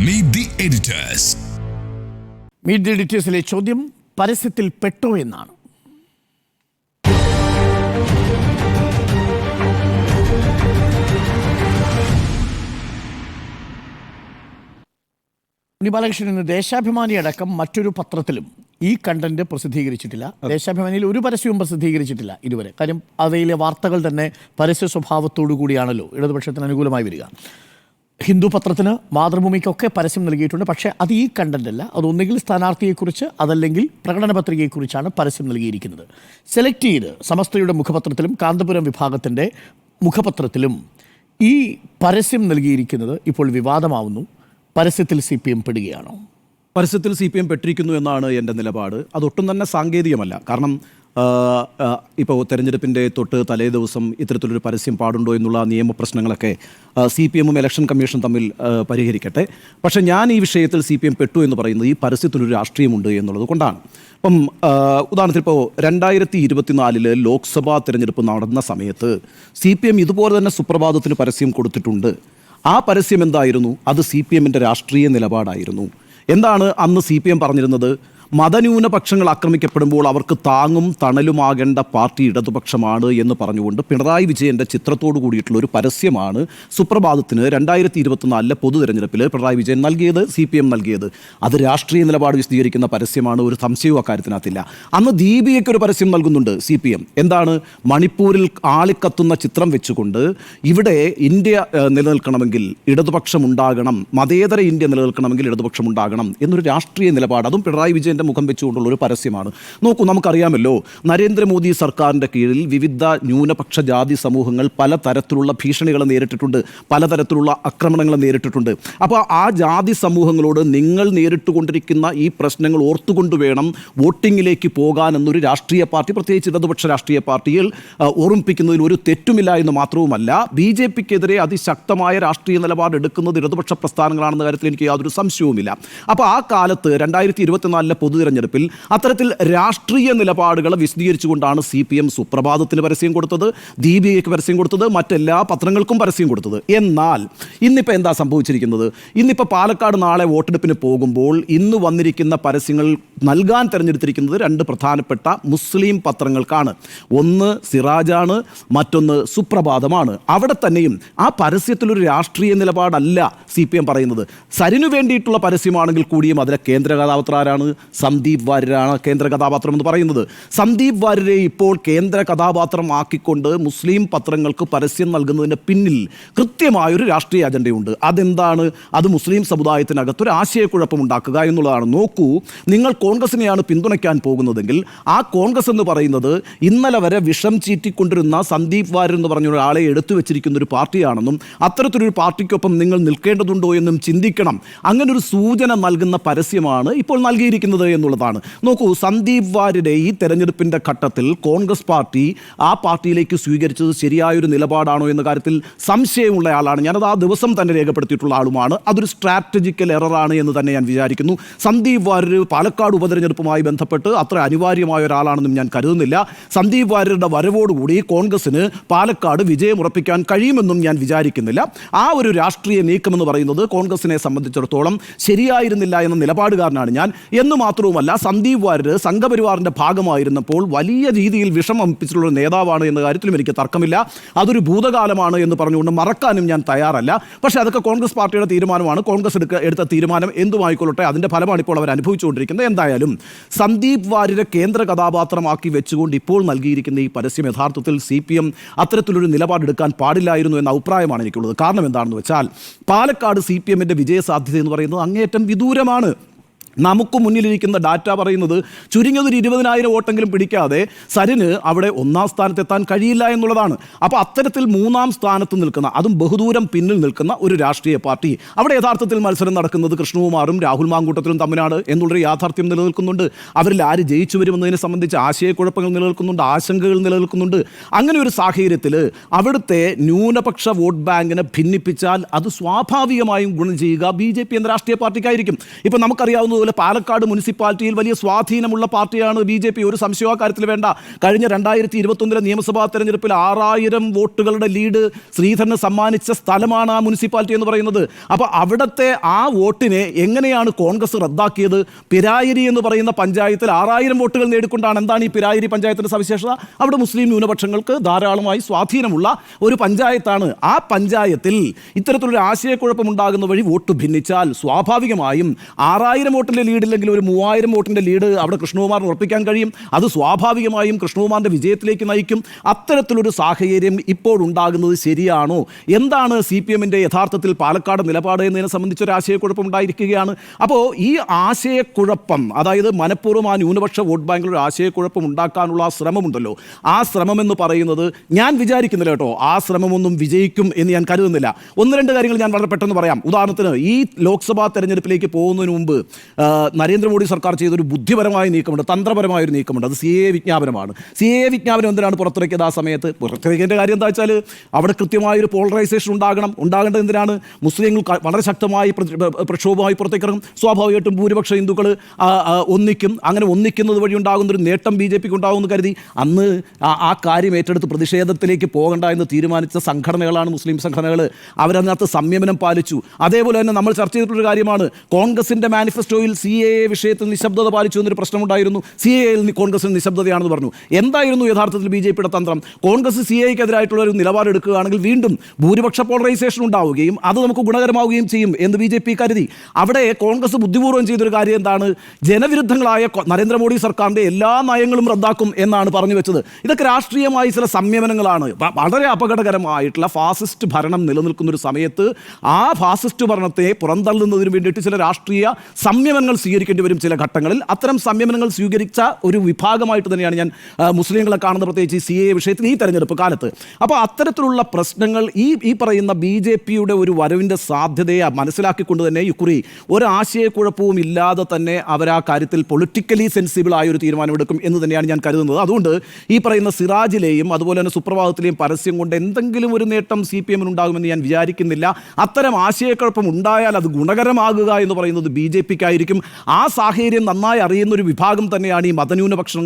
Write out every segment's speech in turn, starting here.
Meet the editors. Meet the എഡിറ്റേഴ്സിലെ ചോദ്യം പരസ്യത്തിൽ പെട്ടോ എന്നാണ്. ബാലകൃഷ്ണൻ ഇന്ന് ദേശാഭിമാനി അടക്കം മറ്റൊരു പത്രത്തിലും ഈ കണ്ടന്റ് പ്രസിദ്ധീകരിച്ചിട്ടില്ല. ദേശാഭിമാനിയിൽ ഒരു പരസ്യവും പ്രസിദ്ധീകരിച്ചിട്ടില്ല ഇതുവരെ. കാര്യം അവയിലെ വാർത്തകൾ തന്നെ പരസ്യ സ്വഭാവത്തോടു കൂടിയാണല്ലോ ഇടതുപക്ഷത്തിന് അനുകൂലമായി വരിക. ഹിന്ദു പത്രത്തിന്, മാതൃഭൂമിക്കൊക്കെ പരസ്യം നൽകിയിട്ടുണ്ട്. പക്ഷേ അത് ഈ കണ്ടന്റ് അല്ല. അതൊന്നുകിൽ സ്ഥാനാർത്ഥിയെക്കുറിച്ച്, അതല്ലെങ്കിൽ പ്രകടന പത്രികയെക്കുറിച്ചാണ് പരസ്യം നൽകിയിരിക്കുന്നത്. സെലക്ട് ചെയ്ത് സമസ്തയുടെ മുഖപത്രത്തിലും കാന്തപുരം വിഭാഗത്തിൻ്റെ മുഖപത്രത്തിലും ഈ പരസ്യം നൽകിയിരിക്കുന്നത് ഇപ്പോൾ വിവാദമാവുന്നു. പരസ്യത്തിൽ CPM പെടുകയാണോ? പരസ്യത്തിൽ CPM പെട്ടിരിക്കുന്നു എന്നാണ് എൻ്റെ നിലപാട്. അതൊട്ടും തന്നെ സാങ്കേതികമല്ല. കാരണം ഇപ്പോൾ തെരഞ്ഞെടുപ്പിൻ്റെ തൊട്ട് തലേ ദിവസം ഇത്തരത്തിലൊരു പരസ്യം പാടുണ്ടോ എന്നുള്ള നിയമപ്രശ്നങ്ങളൊക്കെ CPM-ഉം ഇലക്ഷൻ കമ്മീഷൻ തമ്മിൽ പരിഹരിക്കട്ടെ. പക്ഷേ ഞാൻ ഈ വിഷയത്തിൽ CPM പെട്ടു എന്ന് പറയുന്നത് ഈ പരസ്യത്തിലൊരു രാഷ്ട്രീയമുണ്ട് എന്നുള്ളത് കൊണ്ടാണ്. ഇപ്പം ഉദാഹരണത്തിന് ഇപ്പോൾ 2024 ലോക്സഭാ തെരഞ്ഞെടുപ്പ് നടന്ന സമയത്ത് CPM ഇതുപോലെ തന്നെ സുപ്രഭാതത്തിന് പരസ്യം കൊടുത്തിട്ടുണ്ട്. ആ പരസ്യം എന്തായിരുന്നു? അത് CPM-ൻ്റെ രാഷ്ട്രീയ നിലപാടായിരുന്നു. എന്താണ് അന്ന് CPM പറഞ്ഞിരുന്നത്? മതന്യൂനപക്ഷങ്ങൾ ആക്രമിക്കപ്പെടുമ്പോൾ അവർക്ക് താങ്ങും തണലുമാകേണ്ട പാർട്ടി ഇടതുപക്ഷമാണ് എന്ന് പറഞ്ഞുകൊണ്ട് പിണറായി വിജയൻ്റെ ചിത്രത്തോടു കൂടിയിട്ടുള്ള ഒരു പരസ്യമാണ് സുപ്രഭാതത്തിന് 2024 പൊതു തെരഞ്ഞെടുപ്പിൽ പിണറായി വിജയൻ നൽകിയത്, CPM നൽകിയത്. അത് രാഷ്ട്രീയ നിലപാട് വിശദീകരിക്കുന്ന പരസ്യമാണ്, ഒരു സംശയവും അക്കാര്യത്തിനകത്തില്ല. അന്ന് ദീപികയ്ക്ക് ഒരു പരസ്യം നൽകുന്നുണ്ട് CPM. എന്താണ്? മണിപ്പൂരിൽ ആളിക്കത്തുന്ന ചിത്രം വെച്ചുകൊണ്ട് ഇവിടെ ഇന്ത്യ നിലനിൽക്കണമെങ്കിൽ ഇടതുപക്ഷം ഉണ്ടാകണം, മതേതര ഇന്ത്യ നിലനിൽക്കണമെങ്കിൽ ഇടതുപക്ഷം ഉണ്ടാകണം എന്നൊരു രാഷ്ട്രീയ നിലപാട്, അതും പിണറായി വിജയൻ മുഖം വെച്ചുകൊണ്ടുള്ള ഒരു പരസ്യമാണ്. നോക്കൂ, നമുക്കറിയാമല്ലോ നരേന്ദ്രമോദി സർക്കാരിൻ്റെ കീഴിൽ വിവിധ ന്യൂനപക്ഷ ജാതി സമൂഹങ്ങൾ പലതരത്തിലുള്ള ഭീഷണികൾ നേരിട്ടിട്ടുണ്ട്, പലതരത്തിലുള്ള ആക്രമണങ്ങൾ നേരിട്ടിട്ടുണ്ട്. അപ്പോൾ ആ ജാതി സമൂഹങ്ങളോട് നിങ്ങൾ നേരിട്ടുകൊണ്ടിരിക്കുന്ന ഈ പ്രശ്നങ്ങൾ ഓർത്തുകൊണ്ട് വേണം വോട്ടിങ്ങിലേക്ക് പോകാൻ എന്നൊരു രാഷ്ട്രീയ പാർട്ടി, പ്രത്യേകിച്ച് ഇടതുപക്ഷ രാഷ്ട്രീയ പാർട്ടികൾ ഓർമ്മിപ്പിക്കുന്നതിൽ ഒരു തെറ്റുമില്ല എന്ന് മാത്രവുമല്ല, BJP-ക്കെതിരെ അതിശക്തമായ രാഷ്ട്രീയ നിലപാട് എടുക്കുന്നത് ഇടതുപക്ഷ പ്രസ്ഥാനങ്ങളാണെന്ന കാര്യത്തിൽ എനിക്ക് യാതൊരു സംശയവുമില്ല. അപ്പോൾ ആ കാലത്ത് 2024 പൊതുതെരഞ്ഞെടുപ്പിൽ അത്തരത്തിൽ രാഷ്ട്രീയ നിലപാടുകൾ വിശദീകരിച്ചുകൊണ്ടാണ് CPM സുപ്രഭാതത്തിന് പരസ്യം കൊടുത്തത്, ദീപികയ്ക്ക് പരസ്യം കൊടുത്തത്, മറ്റെല്ലാ പത്രങ്ങൾക്കും പരസ്യം കൊടുത്തത്. എന്നാൽ ഇന്നിപ്പോൾ എന്താ സംഭവിച്ചിരിക്കുന്നത്? ഇന്നിപ്പോൾ പാലക്കാട് നാളെ വോട്ടെടുപ്പിന് പോകുമ്പോൾ ഇന്ന് വന്നിരിക്കുന്ന പരസ്യങ്ങൾ നൽകാൻ തിരഞ്ഞെടുത്തിരിക്കുന്നത് 2 പ്രധാനപ്പെട്ട മുസ്ലിം പത്രങ്ങൾക്കാണ്. ഒന്ന് സിറാജാണ്, മറ്റൊന്ന് സുപ്രഭാതമാണ്. അവിടെ തന്നെയും ആ പരസ്യത്തിലൊരു രാഷ്ട്രീയ നിലപാടല്ല CPM പറയുന്നത്. സരിനു വേണ്ടിയിട്ടുള്ള പരസ്യമാണെങ്കിൽ കൂടിയും അതിലെ കേന്ദ്ര കഥാപാത്രം ആരാണ്? സന്ദീപ് വാര്യരാണ് കേന്ദ്ര കഥാപാത്രം എന്ന് പറയുന്നത്. സന്ദീപ് വാര്യരെ ഇപ്പോൾ കേന്ദ്ര കഥാപാത്രം ആക്കിക്കൊണ്ട് മുസ്ലിം പത്രങ്ങൾക്ക് പരസ്യം നൽകുന്നതിൻ്റെ പിന്നിൽ കൃത്യമായൊരു രാഷ്ട്രീയ അജണ്ടയുണ്ട്. അതെന്താണ്? അത് മുസ്ലിം സമുദായത്തിനകത്തൊരു ആശയക്കുഴപ്പമുണ്ടാക്കുക എന്നുള്ളതാണ്. നോക്കൂ, നിങ്ങൾ കോൺഗ്രസിനെയാണ് പിന്തുണയ്ക്കാൻ പോകുന്നതെങ്കിൽ ആ കോൺഗ്രസ് എന്ന് പറയുന്നത് ഇന്നലെ വരെ വിഷം ചീറ്റിക്കൊണ്ടിരുന്ന സന്ദീപ് വാര്യർ എന്ന് പറഞ്ഞ ഒരാളെ എടുത്തു വെച്ചിരിക്കുന്ന ഒരു പാർട്ടിയാണെന്നും അത്തരത്തിലൊരു പാർട്ടിക്കൊപ്പം നിങ്ങൾ നിൽക്കേണ്ടതുണ്ടോ എന്നും ചിന്തിക്കണം. അങ്ങനൊരു സൂചന നൽകുന്ന പരസ്യമാണ് ഇപ്പോൾ നൽകിയിരിക്കുന്നത് എന്നുള്ളതാണ്. നോക്കൂ, സന്ദീപ് വാര്യരെ ഈ തെരഞ്ഞെടുപ്പിൻ്റെ ഘട്ടത്തിൽ കോൺഗ്രസ് പാർട്ടി ആ പാർട്ടിയിലേക്ക് സ്വീകരിച്ചത് ശരിയായൊരു നിലപാടാണോ എന്ന കാര്യത്തിൽ സംശയമുള്ള ആളാണ്. ഞാനത് ആ ദിവസം തന്നെ രേഖപ്പെടുത്തിയിട്ടുള്ള ആളുമാണ്. അതൊരു സ്ട്രാറ്റജിക്കൽ എററാണ് എന്ന് തന്നെ ഞാൻ വിചാരിക്കുന്നു. സന്ദീപ് വാര്യർ പാലക്കാട് ഉപതെരഞ്ഞെടുപ്പുമായി ബന്ധപ്പെട്ട് അത്ര അനിവാര്യമായ ഒരാളാണെന്നും ഞാൻ കരുതുന്നില്ല. സന്ദീപ് വാര്യരുടെ വരവോടുകൂടി കോൺഗ്രസിന് പാലക്കാട് വിജയം ഉറപ്പിക്കാൻ കഴിയുമെന്നും ഞാൻ വിചാരിക്കുന്നില്ല. ആ ഒരു രാഷ്ട്രീയ നീക്കമെന്ന് പറയുന്നത് കോൺഗ്രസിനെ സംബന്ധിച്ചിടത്തോളം ശരിയായിരുന്നില്ല എന്ന നിലപാടുകാരനാണ് ഞാൻ. എന്ന് മാത്രവുമല്ല, സന്ദീപ് വാര്യർ സംഘപരിവാറിൻ്റെ ഭാഗമായിരുന്നപ്പോൾ വലിയ രീതിയിൽ വിഷമമിപ്പിച്ചിട്ടുള്ള നേതാവാണ് എന്ന കാര്യത്തിലും എനിക്ക് തർക്കമില്ല. അതൊരു ഭൂതകാലമാണ് എന്ന് പറഞ്ഞുകൊണ്ട് മറക്കാനും ഞാൻ തയ്യാറല്ല. പക്ഷേ അതൊക്കെ കോൺഗ്രസ് പാർട്ടിയുടെ തീരുമാനമാണ്. കോൺഗ്രസ് എടുത്ത തീരുമാനം എന്തുമായിക്കൊള്ളട്ടെ, അതിൻ്റെ ഫലമാണ് ഇപ്പോൾ അവർ അനുഭവിച്ചുകൊണ്ടിരിക്കുന്നത്. എന്തായാലും സന്ദീപ് വാര്യരെ കേന്ദ്ര കഥാപാത്രമാക്കി വെച്ചുകൊണ്ട് ഇപ്പോൾ നൽകിയിരിക്കുന്ന ഈ പരസ്യം യഥാർത്ഥത്തിൽ CPM അത്തരത്തിലൊരു നിലപാടെടുക്കാൻ പാടില്ലായിരുന്നു എന്ന അഭിപ്രായമാണ് എനിക്കുള്ളത്. കാരണം എന്താണെന്ന് വെച്ചാൽ പാലക്കാട് CPM-ൻ്റെ വിജയസാധ്യത എന്ന് പറയുന്നത് അങ്ങേയറ്റം വിദൂരമാണ്. നമുക്ക് മുന്നിലിരിക്കുന്ന ഡാറ്റ പറയുന്നത് ചുരുങ്ങിയതൊരു 20,000 വോട്ടെങ്കിലും പിടിക്കാതെ സരിന് അവിടെ 1ാം സ്ഥാനത്തെത്താൻ കഴിയില്ല എന്നുള്ളതാണ്. അപ്പോൾ അത്തരത്തിൽ 3ാം സ്ഥാനത്ത് നിൽക്കുന്ന, അതും ബഹുദൂരം പിന്നിൽ നിൽക്കുന്ന ഒരു രാഷ്ട്രീയ പാർട്ടി, അവിടെ യഥാർത്ഥത്തിൽ മത്സരം നടക്കുന്നത് കൃഷ്ണകുമാറും രാഹുൽ മാങ്കൂട്ടത്തിലും തമ്മിലാണ് എന്നുള്ളൊരു യാഥാർത്ഥ്യം നിലനിൽക്കുന്നുണ്ട്. അവരിൽ ആര് ജയിച്ചു വരുമെന്നതിനെ സംബന്ധിച്ച് ആശയക്കുഴപ്പങ്ങൾ നിലനിൽക്കുന്നുണ്ട്, ആശങ്കകൾ നിലനിൽക്കുന്നുണ്ട്. അങ്ങനെ ഒരു സാഹചര്യത്തിൽ അവിടുത്തെ ന്യൂനപക്ഷ വോട്ട് ബാങ്കിനെ ഭിന്നിപ്പിച്ചാൽ അത് സ്വാഭാവികമായും ഗുണം ചെയ്യുക BJP എന്ന രാഷ്ട്രീയ പാർട്ടിക്കായിരിക്കും. ഇപ്പം നമുക്കറിയാവുന്നതുപോലെ അതേപോലെ പാലക്കാട് മുനിസിപ്പാലിറ്റിയിൽ വലിയ സ്വാധീനമുള്ള പാർട്ടിയാണ് BJP. ഒരു സംശയ കാര്യത്തിൽ വേണ്ട. കഴിഞ്ഞ 2021 നിയമസഭാ തെരഞ്ഞെടുപ്പിൽ 6000 വോട്ടുകളുടെ ലീഡ് ശ്രീധരന് സമ്മാനിച്ച സ്ഥലമാണ് ആ മുനിസിപ്പാലിറ്റി എന്ന് പറയുന്നത്. അപ്പോൾ അവിടുത്തെ ആ വോട്ടിനെ എങ്ങനെയാണ് കോൺഗ്രസ് റദ്ദാക്കിയത്? പിരായിരി എന്ന് പറയുന്ന പഞ്ചായത്തിൽ 6000 വോട്ടുകൾ നേടിക്കൊണ്ടാണ്. എന്താണ് ഈ പിരായിരി പഞ്ചായത്തിന്റെ സവിശേഷത? അവിടെ മുസ്ലിം ന്യൂനപക്ഷങ്ങൾക്ക് ധാരാളമായി സ്വാധീനമുള്ള ഒരു പഞ്ചായത്താണ്. ആ പഞ്ചായത്തിൽ ഇത്തരത്തിലൊരു ആശയക്കുഴപ്പമുണ്ടാകുന്ന വഴി വോട്ട് ഭിന്നിച്ചാൽ സ്വാഭാവികമായും 6000 വോട്ടിൻ്റെ ലീഡില്ലെങ്കിൽ ഒരു 3000 വോട്ടിൻ്റെ ലീഡ് അവിടെ കൃഷ്ണകുമാറിന് ഉറപ്പിക്കാൻ കഴിയും. അത് സ്വാഭാവികമായും കൃഷ്ണകുമാറിൻ്റെ വിജയത്തിലേക്ക് നയിക്കും. അത്തരത്തിലൊരു സാഹചര്യം ഇപ്പോഴുണ്ടാകുന്നത് ശരിയാണോ? എന്താണ് CPM-ൻ്റെ യഥാർത്ഥത്തിൽ പാലക്കാട് നിലപാട് എന്നതിനെ സംബന്ധിച്ചൊരു ആശയക്കുഴപ്പം ഉണ്ടായിരിക്കുകയാണ്. അപ്പോൾ ഈ ആശയക്കുഴപ്പം, അതായത് മനഃപൂർവ്വം ആ ന്യൂനപക്ഷ വോട്ട് ബാങ്കിൽ ഒരു ആശയക്കുഴപ്പം ഉണ്ടാക്കാനുള്ള ആ ശ്രമമുണ്ടല്ലോ, ആ ശ്രമം എന്ന് പറയുന്നത് ഞാൻ വിചാരിക്കുന്നില്ല കേട്ടോ, ആ ശ്രമമൊന്നും വിജയിക്കും എന്ന് ഞാൻ കരുതുന്നില്ല. ഒന്ന് രണ്ട് കാര്യങ്ങൾ ഞാൻ വളരെ പെട്ടെന്ന് പറയാം. ഉദാഹരണത്തിന്, ഈ ലോക്സഭാ തെരഞ്ഞെടുപ്പിലേക്ക് പോകുന്നതിന് മുമ്പ് നരേന്ദ്രമോദി സർക്കാർ ചെയ്തൊരു ബുദ്ധിപരമായ നീക്കമുണ്ട്, തന്ത്രപരമായ ഒരു നീക്കമുണ്ട്. അത് CAA വിജ്ഞാപനമാണ്. CAA വിജ്ഞാപനം എന്തിനാണ് പുറത്തിറക്കിയത്? ആ സമയത്ത് പുറത്തിറക്കിയതിൻ്റെ കാര്യം എന്താ വെച്ചാൽ അവിടെ കൃത്യമായൊരു പോളറൈസേഷൻ ഉണ്ടാകേണ്ടത് എന്തിനാണ്? മുസ്ലിങ്ങൾ വളരെ ശക്തമായി പ്രക്ഷോഭമായി പുറത്തേക്ക് ഇറങ്ങും. സ്വാഭാവികമായിട്ടും ഭൂരിപക്ഷ ഹിന്ദുക്കൾ ഒന്നിക്കും. അങ്ങനെ ഒന്നിക്കുന്നത് വഴി ഉണ്ടാകുന്നൊരു നേട്ടം BJPക്ക് ഉണ്ടാകുമെന്ന് കരുതി അന്ന് ആ കാര്യം ഏറ്റെടുത്ത് പ്രതിഷേധത്തിലേക്ക് പോകണ്ട എന്ന് തീരുമാനിച്ച സംഘടനകളാണ് മുസ്ലിം സംഘടനകൾ. അവരതിനകത്ത് സംയമനം പാലിച്ചു. അതേപോലെ തന്നെ നമ്മൾ ചർച്ച ചെയ്തിട്ടുള്ളൊരു കാര്യമാണ്, കോൺഗ്രസിൻ്റെ മാനിഫെസ്റ്റോയിൽ CAA വിഷയത്തിൽ നിശബ്ദത പാലിച്ചു എന്നൊരു പ്രശ്നമുണ്ടായിരുന്നു. CAAയിൽ കോൺഗ്രസിന് നിശബ്ദതയാണെന്ന് പറഞ്ഞു. എന്തായിരുന്നു യഥാർത്ഥത്തിൽ BJPയുടെ തന്ത്രം? കോൺഗ്രസ് CAAയ്ക്കെതിരായിട്ടുള്ള ഒരു നിലപാടെടുക്കുകയാണെങ്കിൽ വീണ്ടും ഭൂരിപക്ഷ പോളറൈസേഷൻ ഉണ്ടാവുകയും അത് നമുക്ക് ഗുണകരമാവുകയും ചെയ്യും എന്ന് BJP കരുതി. അവിടെ കോൺഗ്രസ് ബുദ്ധിപൂർവ്വം ചെയ്തൊരു കാര്യം എന്താണ്? ജനവിരുദ്ധങ്ങളായ നരേന്ദ്രമോദി സർക്കാരിൻ്റെ എല്ലാ നയങ്ങളും റദ്ദാക്കും എന്നാണ് പറഞ്ഞു വെച്ചത്. ഇതൊക്കെ രാഷ്ട്രീയമായി ചില സംയമനങ്ങളാണ്. വളരെ അപകടകരമായിട്ടുള്ള ഫാസിസ്റ്റ് ഭരണം നിലനിൽക്കുന്ന ഒരു സമയത്ത് ആ ഫാസിസ്റ്റ് ഭരണത്തെ പുറന്തള്ളുന്നതിന് വേണ്ടിയിട്ട് ചില രാഷ്ട്രീയ സംയമനങ്ങൾ സ്വീകരിക്കേണ്ടി വരും. ചില ഘട്ടങ്ങളിൽ അത്തരം സംയമനങ്ങൾ സ്വീകരിച്ച ഒരു വിഭാഗമായിട്ട് തന്നെയാണ് ഞാൻ മുസ്ലിങ്ങളെ കാണുന്ന, പ്രത്യേകിച്ച് CAA വിഷയത്തിൽ ഈ തെരഞ്ഞെടുപ്പ് കാലത്ത്. അപ്പോൾ അത്തരത്തിലുള്ള പ്രശ്നങ്ങൾ ഈ പറയുന്ന BJPയുടെ ഒരു വരവിൻ്റെ സാധ്യതയെ മനസ്സിലാക്കിക്കൊണ്ട് തന്നെ ഇക്കുറി ഒരാശയക്കുഴപ്പവും ഇല്ലാതെ തന്നെ അവർ ആ കാര്യത്തിൽ പൊളിറ്റിക്കലി സെൻസിബിൾ ആയ ഒരു തീരുമാനമെടുക്കും എന്ന് തന്നെയാണ് ഞാൻ കരുതുന്നത്. അതുകൊണ്ട് ഈ പറയുന്ന സിറാജിലെയും അതുപോലെ തന്നെ സുപ്രഭാതത്തിലെയും പരസ്യം കൊണ്ട് എന്തെങ്കിലും ഒരു നേട്ടം CPM-ന് ഉണ്ടാകുമെന്ന് ഞാൻ വിചാരിക്കുന്നില്ല. അത്തരം ആശയക്കുഴപ്പം ഉണ്ടായാൽ അത് ഗുണകരമാകുക എന്ന് പറയുന്നത് BJPക്കായിരിക്കും. ആ സാഹചര്യം നന്നായി അറിയുന്ന ഒരു വിഭാഗം തന്നെയാണ് ഈ മതന്യൂനപക്ഷം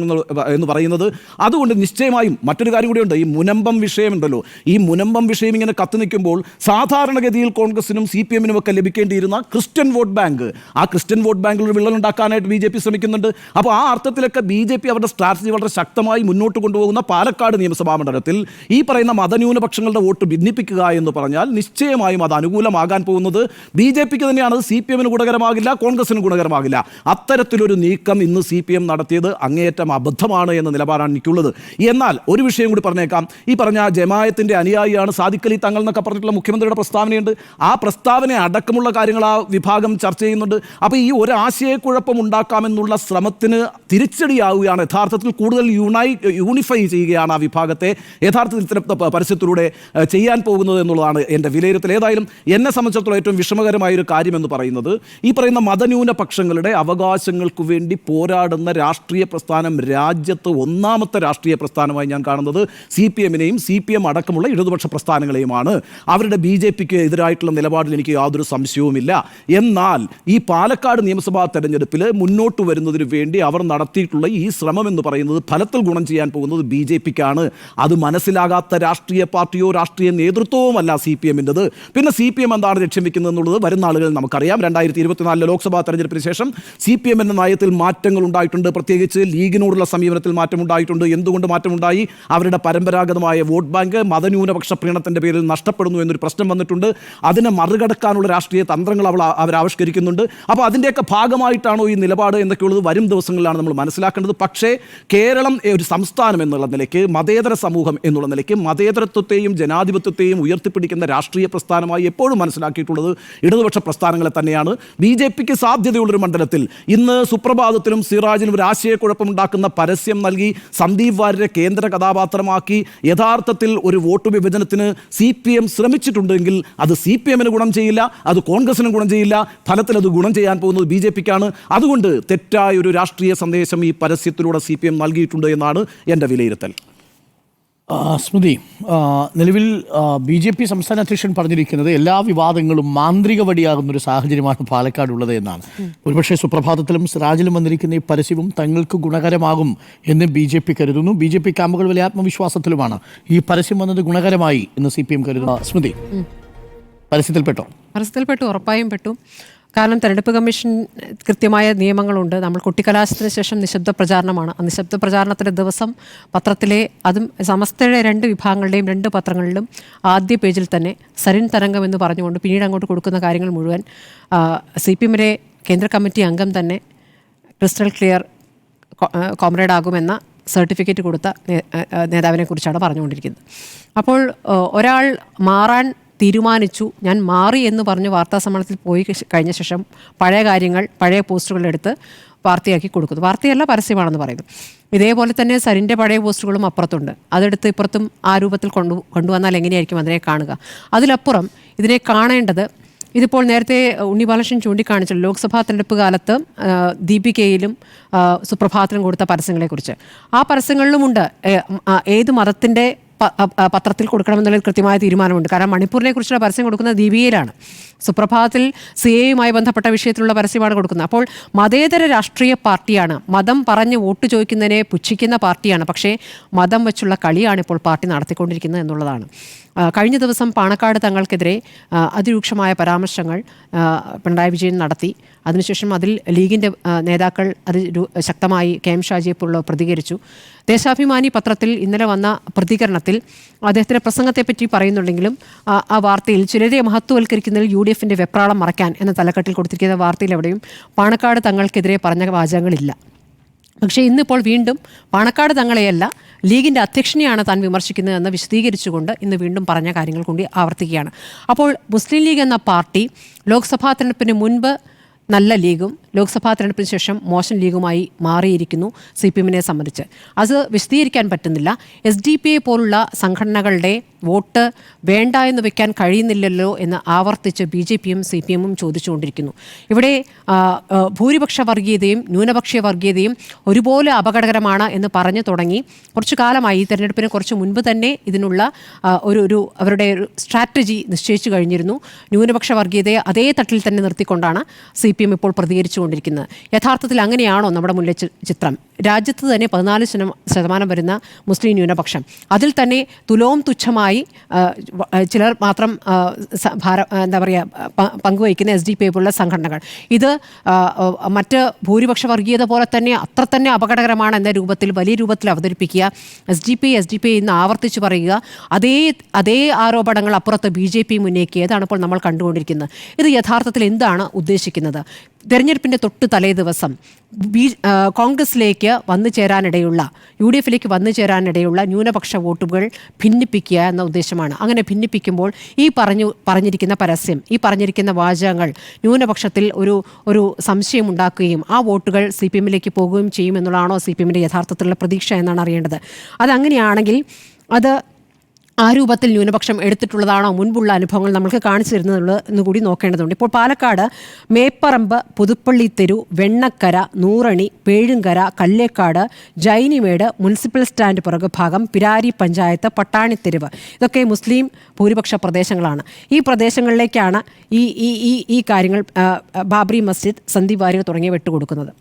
എന്ന് പറയുന്നത്. അതുകൊണ്ട് നിശ്ചയമായും മറ്റൊരു കാര്യം കൂടിയുണ്ട്. ഈ മുനമ്പം വിഷയമുണ്ടല്ലോ, ഈ മുനമ്പം വിഷയം ഇങ്ങനെ കത്തി നിൽക്കുമ്പോൾ സാധാരണഗതിയിൽ കോൺഗ്രസിനും CPM-നും ഒക്കെ ലഭിക്കേണ്ടിയിരുന്ന ക്രിസ്ത്യൻ വോട്ട് ബാങ്ക്, ആ ക്രിസ്ത്യൻ വോട്ട് ബാങ്കിൽ ഒരു വിള്ളൽ ഉണ്ടാക്കാനായിട്ട് BJP ശ്രമിക്കുന്നുണ്ട്. അപ്പോൾ ആ അർത്ഥത്തിലൊക്കെ BJP അവരുടെ സ്ട്രാറ്റജി വളരെ ശക്തമായി മുന്നോട്ട് കൊണ്ടുപോകുന്ന പാലക്കാട് നിയമസഭാ മണ്ഡലത്തിൽ ഈ പറയുന്ന മതന്യൂനപക്ഷങ്ങളുടെ വോട്ട് ഭിന്നിപ്പിക്കുക എന്ന് പറഞ്ഞാൽ നിശ്ചയമായും അത് അനുകൂലമാകാൻ പോകുന്നത് BJPക്ക് തന്നെയാണ്. CPM-ന് ഗുണകരമാകില്ല, കോൺഗ്രസിന് ഗുണകരമാകില്ല. അത്തരത്തിലൊരു നീക്കം ഇന്ന് CPM നടത്തിയത് അങ്ങേയറ്റം അബദ്ധമാണ് എന്ന നിലപാടാണ് എനിക്കുള്ളത്. എന്നാൽ ഒരു വിഷയം കൂടി പറഞ്ഞേക്കാം. ഈ പറഞ്ഞ ജമായത്തിൻ്റെ അനുയായിയാണ് സാദിഖ് അലി തങ്ങൾ എന്നൊക്കെ പറഞ്ഞിട്ടുള്ള മുഖ്യമന്ത്രിയുടെ പ്രസ്താവനയുണ്ട്. ആ പ്രസ്താവന അടക്കമുള്ള കാര്യങ്ങൾ ആ വിഭാഗം ചർച്ച ചെയ്യുന്നുണ്ട്. അപ്പോൾ ഈ ഒരു ആശയക്കുഴപ്പം ഉണ്ടാക്കാമെന്നുള്ള ശ്രമത്തിന് തിരിച്ചടിയാവുകയാണ്. യഥാർത്ഥത്തിൽ കൂടുതൽ യൂണിഫൈ ചെയ്യുകയാണ് ആ വിഭാഗത്തെ യഥാർത്ഥത്തിൽ ഇത്തരം പരസ്യത്തിലൂടെ ചെയ്യാൻ പോകുന്നത് എന്നുള്ളതാണ് എൻ്റെ വിലയിരുത്തൽ. ഏതായാലും എന്നെ സംബന്ധിച്ചിടത്തോളം ഏറ്റവും വിഷമകരമായൊരു കാര്യമെന്ന് പറയുന്നത് ഈ പറയുന്ന മതന്യൂനപക്ഷങ്ങളുടെ അവകാശങ്ങൾക്ക് വേണ്ടി പോരാടുന്ന രാഷ്ട്രീയ പ്രസ്ഥാനം രാജ്യത്ത് ഒന്നാമത്തെ രാഷ്ട്രീയ പ്രസ്ഥാനമായി ഞാൻ കാണുന്നത് CPM-നെയും CPM അടക്കമുള്ള ഇടതുപക്ഷ പ്രസ്ഥാനങ്ങളെയുമാണ്. അവരുടെ BJPക്ക് എതിരായിട്ടുള്ള നിലപാടിൽ എനിക്ക് യാതൊരു സംശയവുമില്ല. എന്നാൽ ഈ പാലക്കാട് നിയമസഭാ തെരഞ്ഞെടുപ്പിൽ മുന്നോട്ട് വരുന്നതിന് വേണ്ടി അവർ നടത്തിയിട്ടുള്ള ഈ ശ്രമം എന്ന് പറയുന്നത് ഫലത്തിൽ ഗുണം ചെയ്യാൻ പോകുന്നത് BJPക്കാണ്. അത് മനസ്സിലാകാത്ത രാഷ്ട്രീയ പാർട്ടിയോ രാഷ്ട്രീയ നേതൃത്വവുമല്ല CPM-ൻ്റെത്. പിന്നെ CPM എന്താണ് ലക്ഷ്യം വെക്കുന്നത് എന്നുള്ളത് വരുന്ന ആളുകളിൽ നമുക്കറിയാം. 2024 ലോക്സഭാ തെരഞ്ഞെടുപ്പിന് ശേഷം CPM-ൻ്റെ നയത്തിൽ മാറ്റങ്ങൾ ഉണ്ടായിട്ടുണ്ട്. പ്രത്യേകിച്ച് ലീഗിനോടുള്ള സമീപനത്തിൽ മാറ്റമുണ്ടായിട്ടുണ്ട്. എന്തുകൊണ്ട് മാറ്റമുണ്ടായി? അവരുടെ പരമ്പരാഗതമായ വോട്ട് ബാങ്ക് മതന്യൂനപക്ഷ പ്രീണത്തിൻ്റെ പേരിൽ നഷ്ടപ്പെടുന്നു എന്നൊരു പ്രശ്നം വന്നിട്ടുണ്ട്. അതിനെ മറികടക്കാനുള്ള രാഷ്ട്രീയ തന്ത്രങ്ങൾ അവർ ആവിഷ്കരിക്കുന്നുണ്ട്. അപ്പോൾ അതിൻ്റെയൊക്കെ ഭാഗമായിട്ടാണോ ഈ നിലപാട് എന്നൊക്കെയുള്ളത് വരും ദിവസങ്ങളിലാണ് നമ്മൾ മനസ്സിലാക്കേണ്ടത്. പക്ഷേ കേരളം ഒരു സംസ്ഥാനം എന്നുള്ള നിലയ്ക്ക്, മതേതര സമൂഹം എന്നുള്ള നിലയ്ക്ക് മതേതരത്വത്തെയും ജനാധിപത്യത്തെയും ഉയർത്തിപ്പിടിക്കുന്ന രാഷ്ട്രീയ പ്രസ്ഥാനമായി എപ്പോഴും മനസ്സിലാക്കിയിട്ടുള്ളത് ഇടതുപക്ഷ പ്രസ്ഥാനങ്ങളെ തന്നെയാണ്. BJPക്ക് സാധ്യതയുള്ളൊരു മണ്ഡലത്തിൽ ഇന്ന് സുപ്രഭാതത്തിലും സിറാജിലും ഒരു ആശയക്കുഴപ്പമുണ്ടാക്കുന്ന പരസ്യം നൽകി സന്ദീപ് വാര്യരെ കേന്ദ്ര കഥാപാത്രമാക്കി യഥാർത്ഥത്തിൽ ഒരു വോട്ട് വിഭജനത്തിന് CPM ശ്രമിച്ചിട്ടുണ്ടെങ്കിൽ അത് CPM-ന് ഗുണം ചെയ്യില്ല, അത് കോൺഗ്രസിന് ഗുണം ചെയ്യില്ല. ഫലത്തിൽ അത് ഗുണം ചെയ്യാൻ പോകുന്നത് BJPക്കാണ്. അതുകൊണ്ട് തെറ്റായ ഒരു രാഷ്ട്രീയ സന്ദേശം ഈ പരസ്യത്തിലൂടെ CPM നൽകിയിട്ടുണ്ട് എന്നാണ് എൻ്റെ വിലയിരുത്തൽ. സ്മൃതി, നിലവിൽ BJP സംസ്ഥാന അധ്യക്ഷൻ പറഞ്ഞിരിക്കുന്നത് എല്ലാ വിവാദങ്ങളും മാന്ത്രിക വടിയാകുന്ന ഒരു സാഹചര്യമാണ് പാലക്കാടുള്ളത് എന്നാണ്. ഒരുപക്ഷെ സുപ്രഭാതത്തിലും സിറാജിലും വന്നിരിക്കുന്ന ഈ പരസ്യവും തങ്ങൾക്ക് ഗുണകരമാകും എന്ന് BJP കരുതുന്നു. BJP ക്യാമ്പുകൾ വലിയ ആത്മവിശ്വാസത്തിലുമാണ്. ഈ പരസ്യം വന്നത് ഗുണകരമായി എന്ന് CPM കരുതുന്നു. സ്മൃതി, പരസ്യത്തിൽപ്പെട്ടു? ഉറപ്പായും പെട്ടു. കാരണം തെരഞ്ഞെടുപ്പ് കമ്മീഷൻ കൃത്യമായ നിയമങ്ങളുണ്ട്. നമ്മൾ കൊട്ടിക്കലാശത്തിന് ശേഷം നിശബ്ദ പ്രചാരണമാണ്. ആ നിശബ്ദ പ്രചാരണത്തിൻ്റെ ദിവസം പത്രത്തിലെ, അതും സമസ്തയുടെ 2 വിഭാഗങ്ങളുടെയും 2 പത്രങ്ങളിലും ആദ്യ പേജിൽ തന്നെ സരിൻ തരംഗം എന്ന് പറഞ്ഞുകൊണ്ട് പിന്നീട് അങ്ങോട്ട് കൊടുക്കുന്ന കാര്യങ്ങൾ മുഴുവൻ CPM-ലെ കേന്ദ്ര കമ്മിറ്റി അംഗം തന്നെ ക്രിസ്റ്റൽ ക്ലിയർ കോമ്രേഡ് ആകുമെന്ന സർട്ടിഫിക്കറ്റ് കൊടുത്ത നേതാവിനെ കുറിച്ചാണ് പറഞ്ഞുകൊണ്ടിരിക്കുന്നത്. അപ്പോൾ ഒരാൾ മാറാൻ തീരുമാനിച്ചു, ഞാൻ മാറി എന്ന് പറഞ്ഞ് വാർത്താ സമ്മേളനത്തിൽ പോയി കഴിഞ്ഞ ശേഷം പഴയ കാര്യങ്ങൾ, പഴയ പോസ്റ്റുകളെടുത്ത് വാർത്തയാക്കി കൊടുക്കുന്നു. വാർത്തയല്ല, പരസ്യമാണെന്ന് പറയുന്നു. ഇതേപോലെ തന്നെ സരിൻ്റെ പഴയ പോസ്റ്റുകളും അപ്പുറത്തുണ്ട്. അതെടുത്ത് ഇപ്പുറത്തും ആ രൂപത്തിൽ കൊണ്ടുവന്നാൽ എങ്ങനെയായിരിക്കും അതിനെ കാണുക? അതിലപ്പുറം ഇതിനെ കാണേണ്ടത്, ഇതിപ്പോൾ നേരത്തെ ഉണ്ണി ബാലകൃഷ്ണൻ ചൂണ്ടിക്കാണിച്ചല്ലോ, ലോക്സഭാ തെരഞ്ഞെടുപ്പ് കാലത്ത് ദീപികയിലും സുപ്രഭാതത്തിലും കൊടുത്ത പരസ്യങ്ങളെക്കുറിച്ച്. ആ പരസ്യങ്ങളിലുമുണ്ട് ഏത് മതത്തിൻ്റെ പത്രത്തിൽ കൊടുക്കണമെന്നുള്ളൊരു കൃത്യമായ തീരുമാനമുണ്ട്. കാരണം മണിപ്പൂരിനെ കുറിച്ചുള്ള പരസ്യം കൊടുക്കുന്നത് ദീപികയിലാണ്. സുപ്രഭാതത്തിൽ CAയുമായി ബന്ധപ്പെട്ട വിഷയത്തിലുള്ള പരസ്യമാണ് കൊടുക്കുന്നത്. അപ്പോൾ മതേതര രാഷ്ട്രീയ പാർട്ടിയാണ്, മതം പറഞ്ഞ് വോട്ട് ചോദിക്കുന്നതിനെ പുച്ഛിക്കുന്ന പാർട്ടിയാണ്. പക്ഷേ മതം വെച്ചുള്ള കളിയാണ് ഇപ്പോൾ പാർട്ടി നടത്തിക്കൊണ്ടിരിക്കുന്നത് എന്നുള്ളതാണ്. കഴിഞ്ഞ ദിവസം പാണക്കാട് തങ്ങൾക്കെതിരെ അതിരൂക്ഷമായ പരാമർശങ്ങൾ പിണറായി വിജയൻ നടത്തി. അതിനുശേഷം അതിൽ ലീഗിൻ്റെ നേതാക്കൾ അത് ശക്തമായി KM ഷാജിയെ പോലുള്ളവർ പ്രതികരിച്ചു. ദേശാഭിമാനി പത്രത്തിൽ ഇന്നലെ വന്ന പ്രതികരണത്തിൽ അദ്ദേഹത്തിൻ്റെ പ്രസംഗത്തെപ്പറ്റി പറയുന്നുണ്ടെങ്കിലും ആ വാർത്തയിൽ ചിലരെ മഹത്വവൽക്കരിക്കുന്നതിൽ UDFൻ്റെ വെപ്രാളം മറയ്ക്കാൻ എന്ന തലക്കെട്ടിൽ കൊടുത്തിരിക്കുന്ന വാർത്തയിൽ എവിടെയും പാണക്കാട് തങ്ങൾക്കെതിരെ പറഞ്ഞ വാചകങ്ങളില്ല. പക്ഷേ ഇന്നിപ്പോൾ വീണ്ടും പാണക്കാട് തങ്ങളെയല്ല, ലീഗിൻ്റെ അധ്യക്ഷനെയാണ് താൻ വിമർശിക്കുന്നതെന്ന് വിശദീകരിച്ചുകൊണ്ട് ഇന്ന് വീണ്ടും പറഞ്ഞ കാര്യങ്ങൾ കൂടി ആവർത്തിക്കുകയാണ്. അപ്പോൾ മുസ്ലിം ലീഗ് എന്ന പാർട്ടി ലോക്സഭാ തെരഞ്ഞെടുപ്പിന് മുൻപ് നല്ല ലീഗും ലോക്സഭാ തെരഞ്ഞെടുപ്പിന് ശേഷം മോശം ലീഗുമായി മാറിയിരിക്കുന്നു CPM-നെ സംബന്ധിച്ച്. അത് വിശദീകരിക്കാൻ പറ്റുന്നില്ല. SDPI പോലുള്ള സംഘടനകളുടെ വോട്ട് വേണ്ട എന്ന് വെക്കാൻ കഴിയുന്നില്ലല്ലോ എന്ന് ആവർത്തിച്ച് BJPയും CPM-ഉം ചോദിച്ചുകൊണ്ടിരിക്കുന്നു. ഇവിടെ ഭൂരിപക്ഷ വർഗീയതയും ന്യൂനപക്ഷ വർഗീയതയും ഒരുപോലെ അപകടകരമാണ് എന്ന് പറഞ്ഞു തുടങ്ങി കുറച്ചു കാലമായി. ഈ തെരഞ്ഞെടുപ്പിന് കുറച്ച് മുൻപ് തന്നെ ഇതിനുള്ള അവരുടെ ഒരു സ്ട്രാറ്റജി നിശ്ചയിച്ചു കഴിഞ്ഞിരുന്നു. ന്യൂനപക്ഷ വർഗീയതയെ അതേ തട്ടിൽ തന്നെ നിർത്തിക്കൊണ്ടാണ് CPM ഇപ്പോൾ പ്രതികരിച്ചുകൊണ്ടിരിക്കുന്നത്. യഥാർത്ഥത്തിൽ അങ്ങനെയാണോ നമ്മുടെ മുന്നിലെ ചിത്രം? രാജ്യത്ത് തന്നെ 14% വരുന്ന മുസ്ലിം ന്യൂനപക്ഷം, അതിൽ തന്നെ തുലോം തുച്ഛമായി ചിലർ മാത്രം പങ്കുവയ്ക്കുന്ന SDPI പോലുള്ള സംഘടനകൾ, ഇത് മറ്റ് ഭൂരിപക്ഷ വർഗീയത പോലെ തന്നെ അത്ര തന്നെ അപകടകരമാണ് എന്ന രൂപത്തിൽ വലിയ രൂപത്തിൽ അവതരിപ്പിക്കുക, SDPI എന്ന് ആവർത്തിച്ച് പറയുക, അതേ ആരോപണങ്ങൾ അപ്പുറത്ത് BJP ഉന്നയിക്കുക. ഏതാണ് ഇപ്പോൾ നമ്മൾ കണ്ടുകൊണ്ടിരിക്കുന്നത്? ഇത് യഥാർത്ഥത്തിൽ എന്താണ് ഉദ്ദേശിക്കുന്നത്? തെരഞ്ഞെടുപ്പിൻ്റെ തൊട്ട് തലേ ദിവസം കോൺഗ്രസിലേക്ക് വന്നു ചേരാനിടയുള്ള, UDFിലേക്ക് വന്നു ചേരാനിടയുള്ള ന്യൂനപക്ഷ വോട്ടുകൾ ഭിന്നിപ്പിക്കുക എന്ന ഉദ്ദേശമാണ്. അങ്ങനെ ഭിന്നിപ്പിക്കുമ്പോൾ ഈ പറഞ്ഞിരിക്കുന്ന പരസ്യം, ഈ പറഞ്ഞിരിക്കുന്ന വാചകങ്ങൾ ന്യൂനപക്ഷത്തിൽ ഒരു സംശയം ഉണ്ടാക്കുകയും ആ വോട്ടുകൾ CPM-ലേക്ക് പോകുകയും ചെയ്യുമെന്നുള്ളതാണോ CPM-ൻ്റെ യഥാർത്ഥത്തിലുള്ള പ്രതീക്ഷ എന്നാണ് അറിയേണ്ടത്. അതങ്ങനെയാണെങ്കിൽ അത് ആ രൂപത്തിൽ ന്യൂനപക്ഷം എടുത്തിട്ടുള്ളതാണോ? മുൻപുള്ള അനുഭവങ്ങൾ നമ്മൾക്ക് കാണിച്ചു തരുന്നതെന്ന് കൂടി നോക്കേണ്ടതുണ്ട്. ഇപ്പോൾ പാലക്കാട് മേപ്പറമ്പ്, പുതുപ്പള്ളി തെരു, വെണ്ണക്കര, നൂറണി, പേഴുങ്കര, കല്ലേക്കാട്, ജൈനിമേട്, മുനിസിപ്പൽ സ്റ്റാൻഡ് പുറകുഭാഗം, പിരാരി പഞ്ചായത്ത്, പട്ടാണിത്തെരുവ്, ഇതൊക്കെ മുസ്ലിം ഭൂരിപക്ഷ പ്രദേശങ്ങളാണ്. ഈ പ്രദേശങ്ങളിലേക്കാണ് ഈ കാര്യങ്ങൾ ബാബറി മസ്ജിദ്, സന്ദീപ് വാര്യർ തുടങ്ങിയവ ഇട്ടുകൊടുക്കുന്നത്.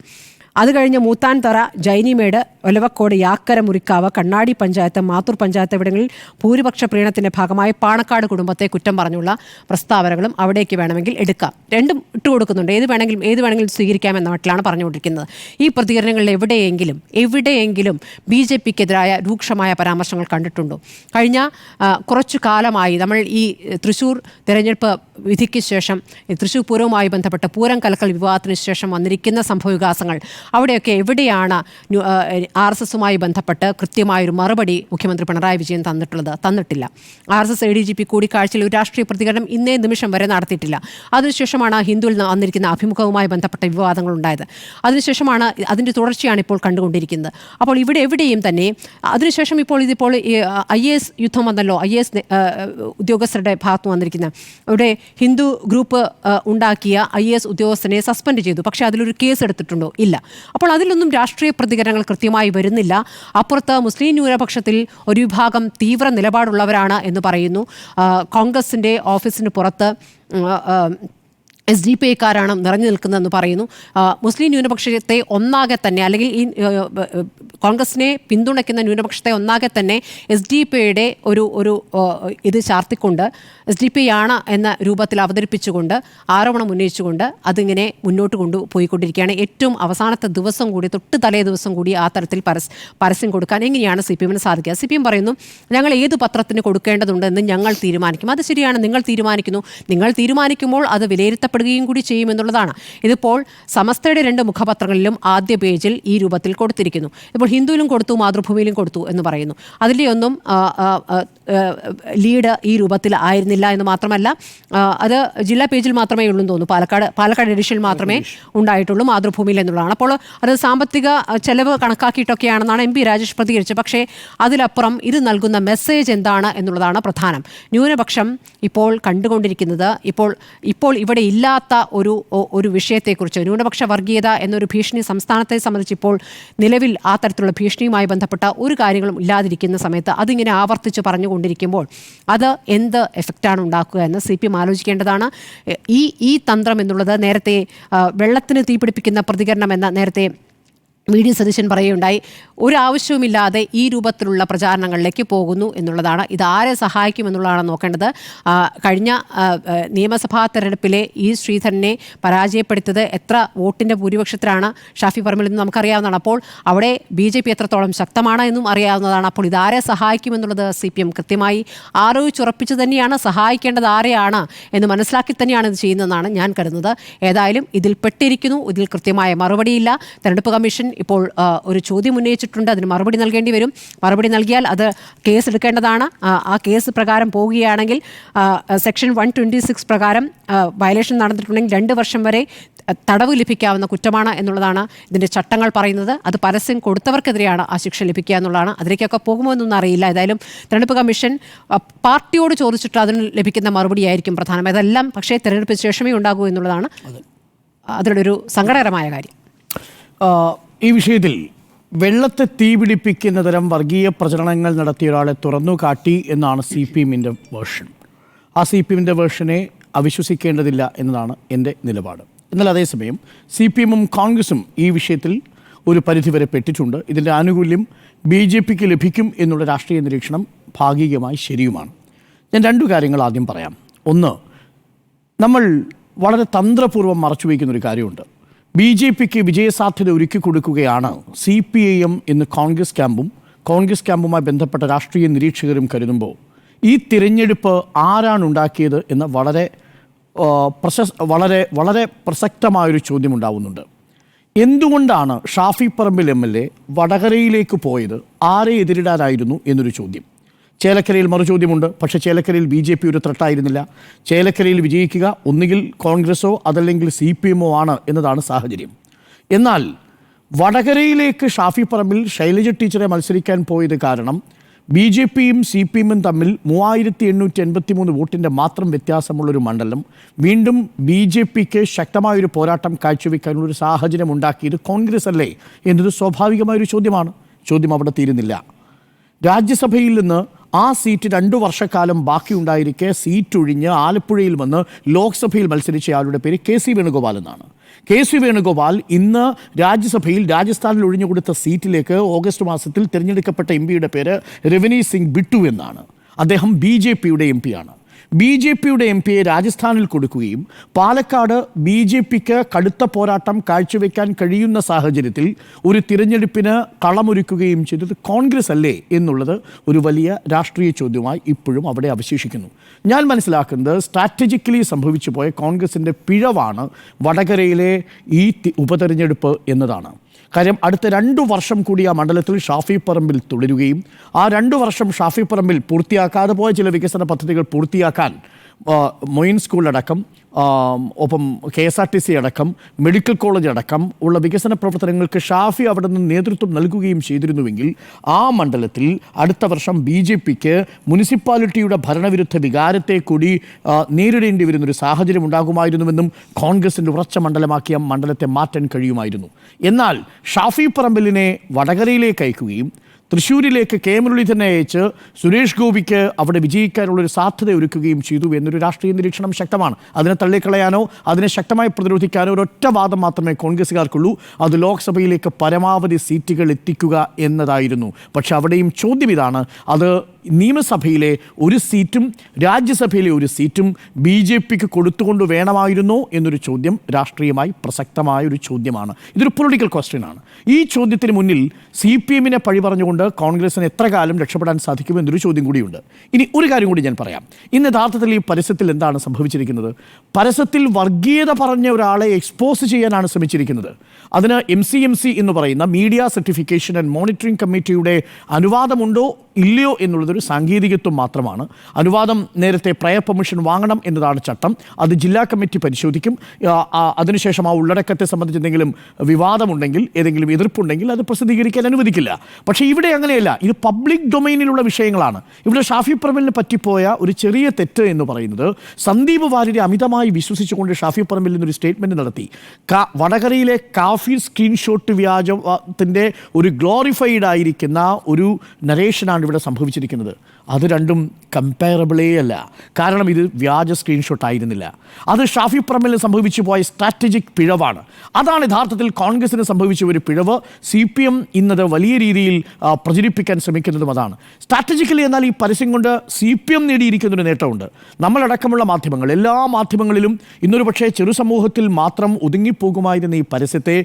അത് കഴിഞ്ഞ് മൂത്താൻതറ, ജൈനിമേട്, ഒലവക്കോട്, യാക്കര, മുറിക്കാവ്, കണ്ണാടി പഞ്ചായത്ത്, മാത്തൂർ പഞ്ചായത്ത് ഇവിടങ്ങളിൽ ഭൂരിപക്ഷ പ്രീണത്തിൻ്റെ ഭാഗമായി പാണക്കാട് കുടുംബത്തെ കുറ്റം പറഞ്ഞുള്ള പ്രസ്താവനകളും അവിടേക്ക് വേണമെങ്കിൽ എടുക്കാം. രണ്ടും ഇട്ടുകൊടുക്കുന്നുണ്ട്. ഏത് വേണമെങ്കിലും സ്വീകരിക്കാമെന്ന മട്ടിലാണ് പറഞ്ഞുകൊണ്ടിരിക്കുന്നത്. ഈ പ്രതികരണങ്ങളിൽ എവിടെയെങ്കിലും BJPക്കെതിരായ രൂക്ഷമായ പരാമർശങ്ങൾ കണ്ടിട്ടുണ്ടോ? കഴിഞ്ഞ കുറച്ചു കാലമായി നമ്മൾ ഈ തൃശ്ശൂർ തെരഞ്ഞെടുപ്പ് വിധിക്ക് ശേഷം, തൃശ്ശൂർ പൂരവുമായി ബന്ധപ്പെട്ട പൂരം കലക്കൽ വിവാദത്തിന് ശേഷം വന്നിരിക്കുന്ന സംഭവവികാസങ്ങൾ, അവിടെയൊക്കെ എവിടെയാണ് RSSുമായി ബന്ധപ്പെട്ട് കൃത്യമായൊരു മറുപടി മുഖ്യമന്ത്രി പിണറായി വിജയൻ തന്നിട്ടില്ല. RSS ADGP കൂടിക്കാഴ്ചയിൽ ഒരു രാഷ്ട്രീയ പ്രതികരണം ഇന്നേ നിമിഷം വരെ നടത്തിയിട്ടില്ല. അതിനുശേഷമാണ് ഹിന്ദുവിൽ വന്നിരിക്കുന്ന അഭിമുഖവുമായി ബന്ധപ്പെട്ട വിവാദങ്ങൾ ഉണ്ടായത്. അതിനുശേഷമാണ് അതിൻ്റെ തുടർച്ചയാണ് ഇപ്പോൾ കണ്ടുകൊണ്ടിരിക്കുന്നത്. അപ്പോൾ എവിടെയും തന്നെ അതിനുശേഷം ഇതിപ്പോൾ IAS യുദ്ധം വന്നല്ലോ, IAS ഉദ്യോഗസ്ഥരുടെ ഭാഗത്ത് വന്നിരിക്കുന്ന, ഇവിടെ ഹിന്ദു ഗ്രൂപ്പ് ഉണ്ടാക്കിയ IAS ഉദ്യോഗസ്ഥനെ സസ്പെൻഡ് ചെയ്തു. പക്ഷേ അതിലൊരു കേസ് എടുത്തിട്ടുണ്ടോ? ഇല്ല. അപ്പോൾ അതിലൊന്നും രാഷ്ട്രീയ പ്രതികരണങ്ങൾ കൃത്യമായി വരുന്നില്ല. അപ്പുറത്ത് മുസ്ലിം ന്യൂനപക്ഷത്തിൽ ഒരു വിഭാഗം തീവ്ര നിലപാടുള്ളവരാണ് എന്ന് പറയുന്നു. കോൺഗ്രസിൻ്റെ ഓഫീസിന് പുറത്ത് SDP-ക്കാരാണ് നിറഞ്ഞു നിൽക്കുന്നതെന്ന് പറയുന്നു. മുസ്ലിം ന്യൂനപക്ഷത്തെ ഒന്നാകെ തന്നെ, അല്ലെങ്കിൽ ഈ കോൺഗ്രസിനെ പിന്തുണയ്ക്കുന്ന ന്യൂനപക്ഷത്തെ ഒന്നാകെ തന്നെ SDP-യുടെ ഒരു ഇത് ചാർത്തിക്കൊണ്ട് SDP ആണ് എന്ന രൂപത്തിൽ അവതരിപ്പിച്ചുകൊണ്ട് ആരോപണം ഉന്നയിച്ചുകൊണ്ട് അതിങ്ങനെ മുന്നോട്ട് കൊണ്ടുപോയിക്കൊണ്ടിരിക്കുകയാണ്. ഏറ്റവും അവസാനത്തെ ദിവസം കൂടി, തൊട്ട് തലേ ദിവസം കൂടി ആ തരത്തിൽ പരസ്യം കൊടുക്കാൻ എങ്ങനെയാണ് CPM-ന് സാധിക്കുക? CPM പറയുന്നു, ഞങ്ങൾ ഏത് പത്രത്തിന് കൊടുക്കേണ്ടതുണ്ട് എന്ന് ഞങ്ങൾ തീരുമാനിക്കും. അത് ശരിയാണ്, നിങ്ങൾ തീരുമാനിക്കുന്നു. നിങ്ങൾ തീരുമാനിക്കുമ്പോൾ അത് വിലയിരുത്തപ്പെടുകയും കൂടി ചെയ്യുമെന്നുള്ളതാണ്. ഇതിപ്പോൾ സമസ്തയുടെ 2 മുഖപത്രങ്ങളിലും ആദ്യ പേജിൽ ഈ രൂപത്തിൽ കൊടുത്തിരിക്കുന്നു. ഇപ്പോൾ ഹിന്ദുവിലും കൊടുത്തു, മാതൃഭൂമിയിലും കൊടുത്തു എന്ന് പറയുന്നു. അതിൻ്റെ ഒന്നും ലീഡ് ഈ രൂപത്തിൽ ആയിരുന്നില്ല എന്ന് മാത്രമല്ല, അത് ജില്ലാ പേജിൽ മാത്രമേ ഉള്ളൂ എന്ന് തോന്നുന്നു. പാലക്കാട് എഡിഷനിൽ മാത്രമേ ഉണ്ടായിട്ടുള്ളൂ, മാതൃഭൂമിയിൽ എന്നുള്ളതാണ്. അപ്പോൾ അത് സാമ്പത്തിക ചെലവ് കണക്കാക്കിയിട്ടൊക്കെയാണെന്നാണ് MP രാജേഷ് പ്രതികരിച്ചത്. പക്ഷേ അതിലപ്പുറം ഇത് നൽകുന്ന മെസ്സേജ് എന്താണ് എന്നുള്ളതാണ് പ്രധാനം. ന്യൂനപക്ഷം ഇപ്പോൾ കണ്ടുകൊണ്ടിരിക്കുന്നത്, ഇപ്പോൾ ഇവിടെ ഇല്ലാത്ത ഒരു വിഷയത്തെക്കുറിച്ച്, ന്യൂനപക്ഷ വർഗീയത എന്നൊരു ഭീഷണി സംസ്ഥാനത്തെ സംബന്ധിച്ച് ഇപ്പോൾ നിലവിൽ ആ തരത്തിലുള്ള ഭീഷണിയുമായി ബന്ധപ്പെട്ട ഒരു കാര്യങ്ങളും ഇല്ലാതിരിക്കുന്ന സമയത്ത് അതിങ്ങനെ ആവർത്തിച്ച് പറഞ്ഞുകൊണ്ടിരിക്കുമ്പോൾ അത് എന്ത് എഫക്റ്റാണ് ഉണ്ടാക്കുക എന്ന് CPM ആലോചിക്കേണ്ടതാണ്. ഈ തന്ത്രം എന്നുള്ളത് നേരത്തെ വെള്ളത്തിന് തീപിടിപ്പിക്കുന്ന പ്രതികരണം എന്ന നേരത്തെ VD സതീശൻ പറയുകയുണ്ടായി. ഒരാവശ്യവുമില്ലാതെ ഈ രൂപത്തിലുള്ള പ്രചാരണങ്ങളിലേക്ക് പോകുന്നു എന്നുള്ളതാണ്. ഇത് ആരെ സഹായിക്കുമെന്നുള്ളതാണ് നോക്കേണ്ടത്. കഴിഞ്ഞ നിയമസഭാ തെരഞ്ഞെടുപ്പിലെ ശ്രീധരനെ പരാജയപ്പെടുത്തിയത് എത്ര വോട്ടിൻ്റെ ഭൂരിപക്ഷത്തിലാണ് ഷാഫി പറമ്പിൽ എന്ന് നമുക്കറിയാവുന്നതാണ്. അപ്പോൾ അവിടെ BJP എത്രത്തോളം ശക്തമാണ് എന്നും അറിയാവുന്നതാണ്. അപ്പോൾ ഇതാരെ സഹായിക്കുമെന്നുള്ളത് CPM കൃത്യമായി ആലോചിച്ചുറപ്പിച്ച് തന്നെയാണ്. സഹായിക്കേണ്ടത് ആരെയാണ് എന്ന് മനസ്സിലാക്കി തന്നെയാണ് ഇത് ചെയ്യുന്നതെന്നാണ് ഞാൻ കരുതുന്നത്. ഏതായാലും ഇതിൽ പെട്ടിരിക്കുന്നു. ഇതിൽ കൃത്യമായ മറുപടിയില്ല. തെരഞ്ഞെടുപ്പ് കമ്മീഷൻ ഇപ്പോൾ ഒരു ചോദ്യം ഉന്നയിച്ചിട്ടുണ്ട്. അതിന് മറുപടി നൽകേണ്ടി വരും. മറുപടി നൽകിയാൽ അത് കേസ് എടുക്കേണ്ടതാണ്. ആ കേസ് പ്രകാരം പോവുകയാണെങ്കിൽ സെക്ഷൻ 126 പ്രകാരം വയലേഷൻ നടന്നിട്ടുണ്ടെങ്കിൽ 2 വർഷം വരെ തടവ് ലഭിക്കാവുന്ന കുറ്റമാണ് എന്നുള്ളതാണ് ഇതിൻ്റെ ചട്ടങ്ങൾ പറയുന്നത്. അത് പരസ്യം കൊടുത്തവർക്കെതിരെയാണ് ആ ശിക്ഷ ലഭിക്കുക എന്നുള്ളതാണ്. അതിലേക്കൊക്കെ പോകുമോ എന്നൊന്നും അറിയില്ല. ഏതായാലും തെരഞ്ഞെടുപ്പ് കമ്മീഷൻ പാർട്ടിയോട് ചോദിച്ചിട്ട് അതിന് ലഭിക്കുന്ന മറുപടിയായിരിക്കും പ്രധാനം. അതെല്ലാം പക്ഷേ തെരഞ്ഞെടുപ്പിന് ശേഷമേ ഉണ്ടാകൂ എന്നുള്ളതാണ് അതിലൊരു സങ്കടകരമായ കാര്യം. ഈ വിഷയത്തിൽ വെള്ളത്തെ തീപിടിപ്പിക്കുന്ന തരം വർഗീയ പ്രചരണങ്ങൾ നടത്തിയ ഒരാളെ തുറന്നു കാട്ടി എന്നാണ് CPM-ൻ്റെ വേർഷൻ. ആ CPM-ൻ്റെ വേർഷനെ അവിശ്വസിക്കേണ്ടതില്ല എന്നതാണ് എൻ്റെ നിലപാട്. എന്നാൽ അതേസമയം CPM-ഉം കോൺഗ്രസും ഈ വിഷയത്തിൽ ഒരു പരിധിവരെ പെട്ടിട്ടുണ്ട്. ഇതിൻ്റെ ആനുകൂല്യം BJP-ക്ക് ലഭിക്കും എന്നുള്ള രാഷ്ട്രീയ നിരീക്ഷണം ഭാഗികമായി ശരിയുമാണ്. ഞാൻ 2 കാര്യങ്ങൾ ആദ്യം പറയാം. ഒന്ന്, നമ്മൾ വളരെ തന്ത്രപൂർവ്വം മറച്ചുവെക്കുന്നൊരു കാര്യമുണ്ട്. BJP-ക്ക് വിജയസാധ്യത ഒരുക്കി കൊടുക്കുകയാണ് CPIM എന്ന് കോൺഗ്രസ് ക്യാമ്പുമായി ബന്ധപ്പെട്ട രാഷ്ട്രീയ നിരീക്ഷകരും കരുതുമ്പോൾ ഈ തിരഞ്ഞെടുപ്പ് ആരാണ് ഉണ്ടാക്കിയത് എന്ന വളരെ പ്രസക്തമായൊരു ചോദ്യമുണ്ടാവുന്നുണ്ട്. എന്തുകൊണ്ടാണ് ഷാഫി പറമ്പിൽ MLA വടകരയിലേക്ക് പോയത്? ആരെ എതിരിടാനായിരുന്നു എന്നൊരു ചോദ്യം. ചേലക്കരയിൽ മറുചോദ്യമുണ്ട്. പക്ഷേ ചേലക്കരയിൽ BJP ഒരു ത്രട്ടായിരുന്നില്ല. ചേലക്കരയിൽ വിജയിക്കുക ഒന്നുകിൽ കോൺഗ്രസോ അതല്ലെങ്കിൽ CPM-ഓ ആണ് എന്നതാണ് സാഹചര്യം. എന്നാൽ വടകരയിലേക്ക് ഷാഫി പറമ്പിൽ ശൈലജ ടീച്ചറെ മത്സരിക്കാൻ പോയത് കാരണം BJP-യും CPM-ഉം തമ്മിൽ 3883 വോട്ടിൻ്റെ മാത്രം വ്യത്യാസമുള്ളൊരു മണ്ഡലം വീണ്ടും BJP-ക്ക് ശക്തമായൊരു പോരാട്ടം കാഴ്ചവെക്കാനുള്ളൊരു സാഹചര്യം ഉണ്ടാക്കിയത് കോൺഗ്രസ് അല്ലേ എന്നത് സ്വാഭാവികമായൊരു ചോദ്യമാണ്. ചോദ്യം അവിടെ തീരുന്നില്ല. രാജ്യസഭയിൽ നിന്ന് ആ സീറ്റ് 2 വർഷക്കാലം ബാക്കിയുണ്ടായിരിക്കെ സീറ്റ് ഒഴിഞ്ഞ് ആലപ്പുഴയിൽ വന്ന് ലോക്സഭയിൽ മത്സരിച്ചയാളുടെ പേര് KC വേണുഗോപാൽ എന്നാണ്. KC വേണുഗോപാൽ ഇന്ന് രാജ്യസഭയിൽ രാജസ്ഥാനിൽ ഒഴിഞ്ഞുകൊടുത്ത സീറ്റിലേക്ക് ഓഗസ്റ്റ് മാസത്തിൽ തിരഞ്ഞെടുക്കപ്പെട്ട MP-യുടെ പേര് രവനി സിംഗ് ബിട്ടു എന്നാണ്. അദ്ദേഹം BJP-യുടെ MP-യാണ്. BJP-യുടെ MP-യെ രാജസ്ഥാനിൽ കൊടുക്കുകയും പാലക്കാട് BJP-ക്ക് കടുത്ത പോരാട്ടം കാഴ്ചവെക്കാൻ കഴിയുന്ന സാഹചര്യത്തിൽ ഒരു തിരഞ്ഞെടുപ്പിന് കളമൊരുക്കുകയും ചെയ്തത് കോൺഗ്രസ് അല്ലേ എന്നുള്ളത് ഒരു വലിയ രാഷ്ട്രീയ ചോദ്യമായി ഇപ്പോഴും അവിടെ അവശേഷിക്കുന്നു. ഞാൻ മനസ്സിലാക്കുന്നത് സ്ട്രാറ്റജിക്കലി സംഭവിച്ചു പോയ കോൺഗ്രസിൻ്റെ പിഴവാണ് വടകരയിലെ ഈ ഉപതെരഞ്ഞെടുപ്പ് എന്നതാണ്. കാര്യം അടുത്ത 2 വർഷം കൂടി ആ മണ്ഡലത്തിൽ ഷാഫി പറമ്പിൽ തുടരുകയും ആ 2 വർഷം ഷാഫി പറമ്പിൽ പൂർത്തിയാക്കാതെ പോയ ചില വികസന പദ്ധതികൾ പൂർത്തിയാക്കാൻ മൊയിൻ സ്കൂൾ അടക്കം ഒപ്പം KSRTC അടക്കം മെഡിക്കൽ കോളേജ് അടക്കം ഉള്ള വികസന പ്രവർത്തനങ്ങൾക്ക് ഷാഫി അവിടെ നിന്ന് നേതൃത്വം നൽകുകയും ചെയ്തിരുന്നുവെങ്കിൽ ആ മണ്ഡലത്തിൽ അടുത്ത വർഷം BJPക്ക് മുനിസിപ്പാലിറ്റിയുടെ ഭരണവിരുദ്ധ വികാരത്തെ കൂടി നേരിടേണ്ടി വരുന്നൊരു സാഹചര്യം ഉണ്ടാകുമായിരുന്നുവെന്നും കോൺഗ്രസിൻ്റെ ഉറച്ച മണ്ഡലമാക്കിയ മണ്ഡലത്തെ മാറ്റാൻ കഴിയുമായിരുന്നു. എന്നാൽ ഷാഫി പറമ്പിലിനെ വടകരയിലേക്ക് അയക്കുകയും തൃശ്ശൂരിലേക്ക് കെ മുരളീധരനെ അയച്ച് സുരേഷ് ഗോപിക്ക് അവിടെ വിജയിക്കാനുള്ളൊരു സാധ്യത ഒരുക്കുകയും ചെയ്തു എന്നൊരു രാഷ്ട്രീയ നിരീക്ഷണം ശക്തമാണ്. അതിനെ തള്ളിക്കളയാനോ അതിനെ ശക്തമായി പ്രതിരോധിക്കാനോ ഒരൊറ്റ വാദം മാത്രമേ കോൺഗ്രസ്സുകാർക്കുള്ളൂ. അത് ലോക്സഭയിലേക്ക് പരമാവധി സീറ്റുകൾ എത്തിക്കുക എന്നതായിരുന്നു. പക്ഷെ അവിടെയും ചോദ്യം ഇതാണ്, അത് നിയമസഭയിലെ ഒരു സീറ്റും രാജ്യസഭയിലെ ഒരു സീറ്റും BJPക്ക് കൊടുത്തുകൊണ്ട് വേണമായിരുന്നോ എന്നൊരു ചോദ്യം രാഷ്ട്രീയമായി പ്രസക്തമായ ഒരു ചോദ്യമാണ്. ഇതൊരു പൊളിറ്റിക്കൽ ക്വസ്റ്റ്യനാണ്. ഈ ചോദ്യത്തിന് മുന്നിൽ CPMനെ പഴി പറഞ്ഞുകൊണ്ട് കോൺഗ്രസിന് എത്ര കാലം രക്ഷപ്പെടാൻ സാധിക്കുമെന്നൊരു ചോദ്യം കൂടിയുണ്ട്. ഇനി ഒരു കാര്യം കൂടി ഞാൻ പറയാം. ഇന്ന് യഥാർത്ഥത്തിൽ ഈ പരസ്യത്തിൽ എന്താണ് സംഭവിച്ചിരിക്കുന്നത്? പരസ്യത്തിൽ വർഗീയത പറഞ്ഞ ഒരാളെ എക്സ്പോസ് ചെയ്യാനാണ് ശ്രമിച്ചിരിക്കുന്നത്. അതിന് MCMC എന്ന് പറയുന്ന മീഡിയ സർട്ടിഫിക്കേഷൻ ആൻഡ് മോണിറ്ററിംഗ് കമ്മിറ്റിയുടെ അനുവാദമുണ്ടോ ഇല്ലയോ എന്നുള്ളതൊരു സാങ്കേതികത്വം മാത്രമാണ്. അനുവാദം നേരത്തെ പ്രയർ പെർമിഷൻ വാങ്ങണം എന്നതാണ് ചട്ടം. അത് ജില്ലാ കമ്മിറ്റി പരിശോധിക്കും. അതിനുശേഷം ആ ഉള്ളടക്കത്തെ സംബന്ധിച്ച് എന്തെങ്കിലും വിവാദമുണ്ടെങ്കിൽ, ഏതെങ്കിലും എതിർപ്പുണ്ടെങ്കിൽ അത് പ്രസിദ്ധീകരിക്കാൻ അനുവദിക്കില്ല. പക്ഷേ ഇവിടെ അങ്ങനെയല്ല. ഇത് പബ്ലിക് ഡൊമൈനിലുള്ള വിഷയങ്ങളാണ്. ഇവിടെ ഷാഫി പറമ്പിലിന് പറ്റിപ്പോയ ഒരു ചെറിയ തെറ്റ് എന്ന് പറയുന്നത്, സന്ദീപ് വാര്യരെ അമിതമായി വിശ്വസിച്ചുകൊണ്ട് ഷാഫി പറമ്പിൽ നിന്നൊരു സ്റ്റേറ്റ്മെൻറ്റ് നടത്തി. വടകരയിലെ കാഫി സ്ക്രീൻഷോട്ട് വ്യാജത്തിൻ്റെ ഒരു ഗ്ലോറിഫൈഡ് ആയിരിക്കുന്ന ഒരു നരേഷനാണ് ഇവിടെ സംഭവിച്ചിരിക്കുന്നത്. അത് രണ്ടും കമ്പയറബിളേ അല്ല. കാരണം ഇത് വ്യാജ സ്ക്രീൻഷോട്ട് ആയിരുന്നില്ല. അത് ഷാഫി പറമ്പിലിന് സംഭവിച്ചു പോയ സ്ട്രാറ്റജിക് പിഴവാണ്. അതാണ് യഥാർത്ഥത്തിൽ കോൺഗ്രസിന് സംഭവിച്ച ഒരു പിഴവ്. CPM ഇന്നത് വലിയ രീതിയിൽ പ്രചരിപ്പിക്കാൻ ശ്രമിക്കുന്നതും അതാണ്. സ്ട്രാറ്റജിക്കലി എന്നാൽ ഈ പരസ്യം കൊണ്ട് CPM നേടിയിരിക്കുന്നൊരു നേട്ടമുണ്ട്. നമ്മളടക്കമുള്ള മാധ്യമങ്ങൾ, എല്ലാ മാധ്യമങ്ങളിലും ഇന്നൊരു പക്ഷേ ചെറു സമൂഹത്തിൽ മാത്രം ഒതുങ്ങിപ്പോകുമായിരുന്ന ഈ പരസ്യത്തെ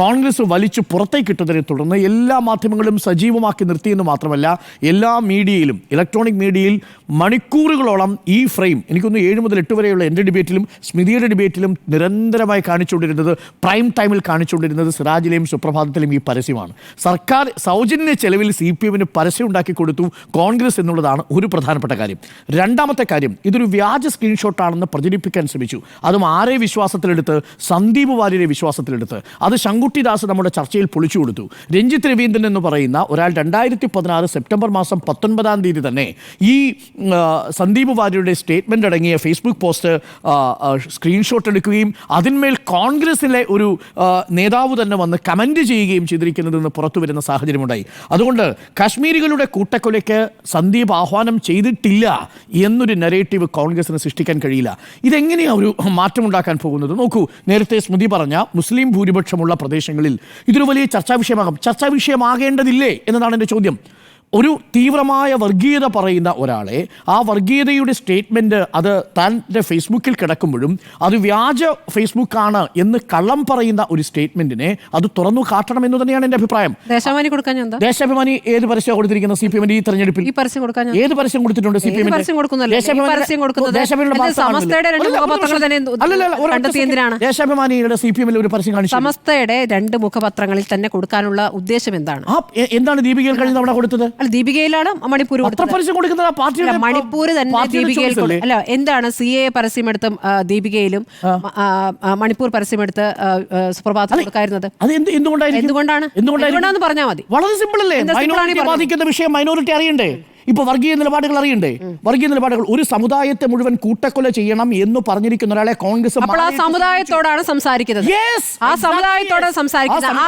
കോൺഗ്രസ് വലിച്ചു പുറത്തേക്കിട്ടതിനെ തുടർന്ന് എല്ലാ മാധ്യമങ്ങളും സജീവമാക്കി നിർത്തിയെന്ന് മാത്രമല്ല, എല്ലാ മീഡിയയിലും, ഇലക്ട്രോണിക് മീഡിയയിൽ മണിക്കൂറുകളോളം ഈ ഫ്രെയിം, എനിക്കൊന്ന് 7 മുതൽ 8 വരെയുള്ള എൻ്റെ ഡിബേറ്റിലും സ്മിതിയുടെ ഡിബേറ്റിലും നിരന്തരമായി കാണിച്ചുകൊണ്ടിരുന്നത്, പ്രൈം ടൈമിൽ കാണിച്ചുകൊണ്ടിരുന്നത് സിറാജിലെയും സുപ്രഭാതത്തിലും ഈ പരസ്യമാണ്. സർക്കാർ സൗജന്യ ചെലവിൽ CPMന് പരസ്യം ഉണ്ടാക്കി കൊടുത്തു കോൺഗ്രസ് എന്നുള്ളതാണ് ഒരു പ്രധാനപ്പെട്ട കാര്യം. രണ്ടാമത്തെ കാര്യം, ഇതൊരു വ്യാജ സ്ക്രീൻഷോട്ടാണെന്ന് പ്രചരിപ്പിക്കാൻ ശ്രമിച്ചു. അതും ആരെ വിശ്വാസത്തിലെടുത്ത്? സന്ദീപ് വാര്യരെ വിശ്വാസത്തിലെടുത്ത്. അത് ശങ്കുട്ടിദാസ് നമ്മുടെ ചർച്ചയിൽ പൊളിച്ചു കൊടുത്തു. രഞ്ജിത്ത് രവീന്ദ്രൻ എന്ന് പറയുന്ന ഒരാൾ 2016 സെപ്റ്റംബർ മാസം 19-ാം തീയതി തന്നെ ഈ സന്ദീപ് വാര്യരുടെ സ്റ്റേറ്റ്മെൻ്റ് അടങ്ങിയ ഫേസ്ബുക്ക് പോസ്റ്റ് സ്ക്രീൻഷോട്ട് എടുക്കുകയും അതിന്മേൽ കോൺഗ്രസിലെ ഒരു നേതാവ് തന്നെ വന്ന് കമൻറ്റ് ചെയ്യുകയും ചെയ്തിരിക്കുന്നതെന്ന് പുറത്തു വരുന്ന സാഹചര്യമുണ്ടായി. അതുകൊണ്ട് കാശ്മീരികളുടെ കൂട്ടക്കൊലയ്ക്ക് സന്ദീപ് ആഹ്വാനം ചെയ്തിട്ടില്ല എന്നൊരു നരേറ്റീവ് കോൺഗ്രസിന് സൃഷ്ടിക്കാൻ കഴിയില്ല. ഇതെങ്ങനെയാണ് ഒരു മാറ്റമുണ്ടാക്കാൻ പോകുന്നത്? നോക്കൂ, നേരത്തെ സ്മൃതി പറഞ്ഞ മുസ്ലിം ഭൂരിപക്ഷമുള്ള പ്രദേശങ്ങളിൽ ഇതൊരു വലിയ ചർച്ചാ വിഷയമാകും. ചർച്ചാ വിഷയമാകേണ്ടതില്ലേ എന്നതാണ് എൻ്റെ ചോദ്യം. ഒരു തീവ്രമായ വർഗീയത പറയുന്ന ഒരാളെ, ആ വർഗീയതയുടെ സ്റ്റേറ്റ്മെൻറ്റ് അത് തൻ്റെ ഫേസ്ബുക്കിൽ കിടക്കുമ്പോഴും അത് വ്യാജ ഫേസ്ബുക്കാണ് എന്ന് കള്ളം പറയുന്ന ഒരു സ്റ്റേറ്റ്മെൻറ്റിനെ അത് തുറന്നു കാട്ടണം എന്ന് തന്നെയാണ് എൻ്റെ അഭിപ്രായം. ദേശാഭിമാനി കൊടുക്കാൻ ദേശാഭിമാനി ഏത് പരസ്യം കൊടുത്തിരിക്കുന്ന CPM ഈ തെരഞ്ഞെടുപ്പിൽ? ഏത് പരസ്യം കൊടുത്തിട്ടുണ്ട് CPM? ദേശാഭിമാനിയുടെ CPM ഒരു പരസ്യം കാണിച്ചു. സമസ്തയുടെ 2 മുഖപത്രങ്ങളിൽ തന്നെ കൊടുക്കാനുള്ള ഉദ്ദേശം എന്താണ്? എന്താണ് ദീപികയിൽ കഴിഞ്ഞ തവണ കൊടുത്തത്? ദീപികയിലാണ് മണിപ്പൂർ മണിപ്പൂർ തന്നെ ദീപികയിൽ അല്ല, എന്താണ് CA പരസ്യമെടുത്ത് ദീപികയിലും മണിപ്പൂർ പരസ്യമെടുത്ത് സുപ്രഭാതത്തിൽ കൊടുക്കായിരുന്നത്? എന്തുകൊണ്ടാണ് പറഞ്ഞാൽ മതി. വളരെ സിമ്പിൾ അല്ലേ? ബാധിക്കുന്ന വിഷയം മൈനോറിറ്റി അറിയണ്ടേ? ഇപ്പൊ വർഗീയ നിലപാടുകൾ അറിയണ്ടേ? വർഗീയ നിലപാടുകൾ, ഒരു സമുദായത്തെ മുഴുവൻ കൂട്ടക്കൊല ചെയ്യണം എന്ന് പറഞ്ഞിരിക്കുന്ന ഒരാളെ കോൺഗ്രസ് ആ സമുദായത്തോടാണ് സംസാരിക്കുന്നത്. ആ സമുദായത്തോടാണ് സംസാരിക്കുന്നത്. ആ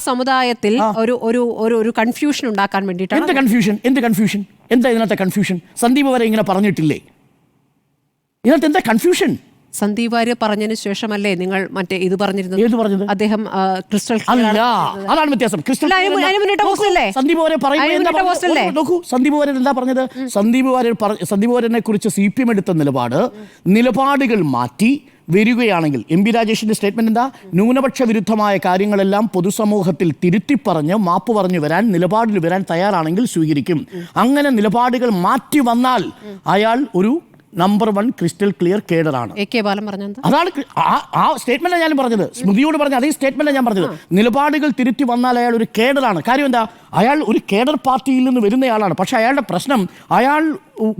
സമുദായത്തിൽ ഒരു കൺഫ്യൂഷൻ ഉണ്ടാക്കാൻ വേണ്ടിയിട്ടാണ്. എന്ത് കൺഫ്യൂഷൻ? എന്താ ഇതിനകത്തെ കൺഫ്യൂഷൻ? സന്ദീപ് വരെ ഇങ്ങനെ പറഞ്ഞിട്ടില്ലേ? ഇതിനകത്ത് എന്താ കൺഫ്യൂഷൻ? സന്ദീപ് വാര്യർ പറഞ്ഞതിന് ശേഷമല്ലേ നിങ്ങൾ മറ്റേ ഇത് പറഞ്ഞിരുന്നത്? ഏത് പറഞ്ഞത്? അദ്ദേഹം ക്രിസ്റ്റൽ അതാണ് വ്യത്യാസം. സന്ദീപ് വാര്യർ എന്താ പറഞ്ഞത്? സന്ദീപ് വാര്യനെ കുറിച്ച് CPM എടുത്ത നിലപാടുകൾ മാറ്റി വരികയാണെങ്കിൽ, MB രാജേഷിന്റെ സ്റ്റേറ്റ്മെന്റ് എന്താ? ന്യൂനപക്ഷ വിരുദ്ധമായ കാര്യങ്ങളെല്ലാം പൊതുസമൂഹത്തിൽ തിരുത്തി പറഞ്ഞ് മാപ്പ് പറഞ്ഞു വരാൻ, നിലപാടിൽ വരാൻ തയ്യാറാണെങ്കിൽ സ്വീകരിക്കും. അങ്ങനെ നിലപാടുകൾ മാറ്റി വന്നാൽ അയാൾ ഒരു നമ്പർ 1 ക്രിസ്റ്റൽ ക്ലിയർ കേഡറാണ്. അതാണ് ആ സ്റ്റേറ്റ്മെന്റ് ഞാൻ പറഞ്ഞത്. സ്മൃതിയോട് പറഞ്ഞ അതേ സ്റ്റേറ്റ്മെന്റ് ഞാൻ പറഞ്ഞത്. നിലപാടുകൾ തിരുത്തി വന്നാൽ അയാൾ ഒരു കേഡറാണ്. കാര്യം എന്താ? അയാൾ ഒരു കേഡർ പാർട്ടിയിൽ നിന്ന് വരുന്നയാളാണ്. പക്ഷെ അയാളുടെ പ്രശ്നം അയാൾ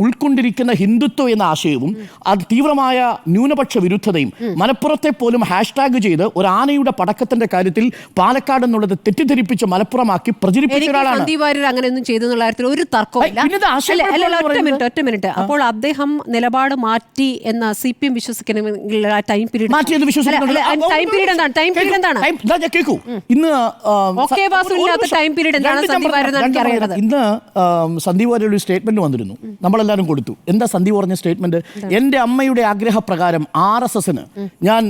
ഉൾക്കൊണ്ടിരിക്കുന്ന ഹിന്ദുത്വം എന്ന ആശയവും അത് തീവ്രമായ ന്യൂനപക്ഷ വിരുദ്ധതയും മലപ്പുറത്തെ പോലും ഹാഷ്ടാഗ് ചെയ്ത് ഒരു ആനയുടെ പടക്കത്തിന്റെ കാര്യത്തിൽ പാലക്കാട് എന്നുള്ളത് തെറ്റിദ്ധരിപ്പിച്ച് മലപ്പുറമാക്കി പ്രചരിപ്പിച്ച ഒരാളാണ്. സന്ദീപ് വാര്യർ അങ്ങനെയൊന്നും ചെയ്തു എന്നുള്ള കാര്യത്തിൽ ഒരു തർക്കവും ഒറ്റ മിനിറ്റ്. അപ്പോൾ അദ്ദേഹം നിലപാട് മാറ്റി എന്ന CPM വിശ്വസിക്കണമെങ്കിൽ ആ ടൈം പീരീഡ് എന്താണ്? ഇന്ന് സന്ദീപ് വാര്യരുടെ ഒരു സ്റ്റേറ്റ്മെന്റ് വന്നിരുന്നു, നമ്മളെല്ലാവരും കൊടുത്തു. എന്താ സന്ദീപ് പറഞ്ഞ സ്റ്റേറ്റ്മെന്റ്? എൻ്റെ അമ്മയുടെ ആഗ്രഹപ്രകാരം RSSന് ഞാൻ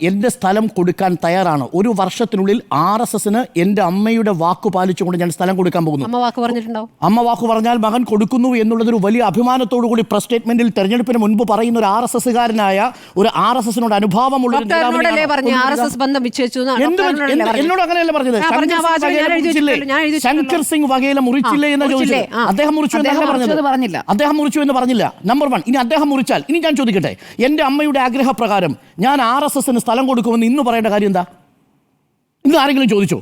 എൻ്റെ സ്ഥലം കൊടുക്കാൻ തയ്യാറാണ്. ഒരു വർഷത്തിനുള്ളിൽ RSSന് എൻ്റെ അമ്മയുടെ വാക്ക് പാലിച്ചുകൊണ്ട് ഞാൻ സ്ഥലം കൊടുക്കാൻ പോകുന്നു. അമ്മ വാക്ക് പറഞ്ഞാൽ മകൻ കൊടുക്കുന്നു എന്നുള്ളതൊരു വലിയ അഭിമാനത്തോടു കൂടി പ്രസ് സ്റ്റേറ്റ്മെന്റിൽ തെരഞ്ഞെടുപ്പിന് മുൻപ് പറയുന്ന ഒരു RSSകാരനായ ഒരു RSSനോട് അനുഭാവമുള്ള എന്നോട് അങ്ങനെയല്ല പറഞ്ഞത്. ശങ്കർ സിംഗ് വകയില മുറിച്ചില്ലേ എന്ന് ചോദിച്ചത്. അദ്ദേഹം മുറിച്ചു എന്നല്ല പറഞ്ഞത്. അദ്ദേഹം മുറിച്ചു എന്ന് പറഞ്ഞില്ല. നമ്പർ 1. ഇനി അദ്ദേഹം മുറിച്ചാൽ ഇനി ഞാൻ ചോദിക്കട്ടെ, എൻ്റെ അമ്മയുടെ ആഗ്രഹപ്രകാരം ഞാൻ RSSന് സ്ഥലം കൊടുക്കുമെന്ന് ഇന്ന് പറയേണ്ട കാര്യം എന്താ? ഇന്ന് ആരെങ്കിലും ചോദിച്ചോ?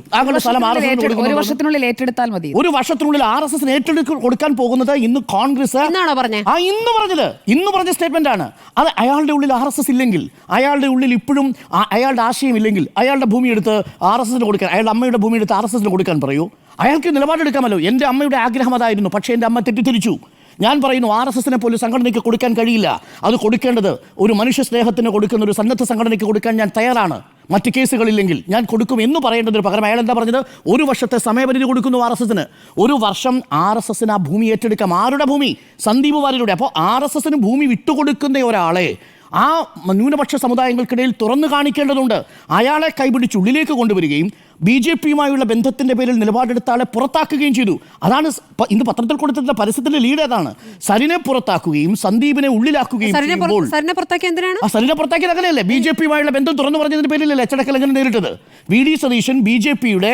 ഒരു വർഷത്തിനുള്ളിൽ ഏറ്റെടുത്താൽ മതി. ഒരു വർഷത്തിനുള്ളിൽ RSSന് ഏറ്റെടുത്ത് കൊടുക്കാൻ പോകുന്നത് ഇന്ന് കോൺഗ്രസ് ഇന്ന് പറഞ്ഞ സ്റ്റേറ്റ്മെന്റ് ആണ്. അത് അയാളുടെ ഉള്ളിൽ RSS ഇല്ലെങ്കിൽ, അയാളുടെ ഉള്ളിൽ ഇപ്പോഴും അയാളുടെ ആശയം ഇല്ലെങ്കിൽ, അയാളുടെ ഭൂമി എടുത്ത് RSSന് കൊടുക്കാൻ, അയാളുടെ അമ്മയുടെ ഭൂമി എടുത്ത് RSSന് കൊടുക്കാൻ പറയൂ. അയാൾക്ക് നിലപാടെടുക്കാമല്ലോ. എൻ്റെ അമ്മയുടെ ആഗ്രഹം അതായിരുന്നു, പക്ഷേ എൻ്റെ അമ്മ തെറ്റിദ്ധരിച്ചു. ഞാൻ പറയുന്നു RSSനെ പോലും സംഘടനയ്ക്ക് കൊടുക്കാൻ കഴിയില്ല. അത് കൊടുക്കേണ്ടത് ഒരു മനുഷ്യ സ്നേഹത്തിന് കൊടുക്കുന്ന ഒരു സന്നദ്ധ സംഘടനയ്ക്ക് കൊടുക്കാൻ ഞാൻ തയ്യാറാണ്. മറ്റ് കേസുകളില്ലെങ്കിൽ ഞാൻ കൊടുക്കും എന്ന് പറയേണ്ടതിന് പകരം അയാൾ എന്താ പറഞ്ഞത്? ഒരു വർഷത്തെ സമയപരിധി കൊടുക്കുന്നു RSSന്. ഒരു വർഷം RSSന് ആ ഭൂമി ഏറ്റെടുക്കാം. ആരുടെ ഭൂമി? സന്ദീപ് വാര്യരുടെ. അപ്പോൾ RSSന് ഭൂമി വിട്ടുകൊടുക്കുന്ന ഒരാളെ ആ ന്യൂനപക്ഷ സമുദായങ്ങൾക്കിടയിൽ തുറന്നു കാണിക്കേണ്ടതുണ്ട്. അയാളെ കൈപിടിച്ച് ഉള്ളിലേക്ക് കൊണ്ടുവരികയും BJPയുമായുള്ള ബന്ധത്തിന്റെ പേരിൽ നിലപാടെടുത്ത ആളെ പുറത്താക്കുകയും ചെയ്തു. അതാണ് ഇന്ന് പത്രത്തിൽ കൊടുത്തിട്ടുള്ള പരസ്യത്തിന്റെ ലീഡ്. ഏതാണ്? സരിനെ പുറത്താക്കുകയും സന്ദീപിനെ ഉള്ളിലാക്കുകയും ചെയ്യുമ്പോൾ സരിനെ പുറത്താക്കിയത് അങ്ങനെയല്ലേ? BJPയുമായുള്ള ബന്ധം തുറന്നു പറഞ്ഞതിന്റെ പേരിലല്ലേ അച്ചടക്കലംഘനം നേരിട്ടത്? VD സതീശൻ BJPയുടെ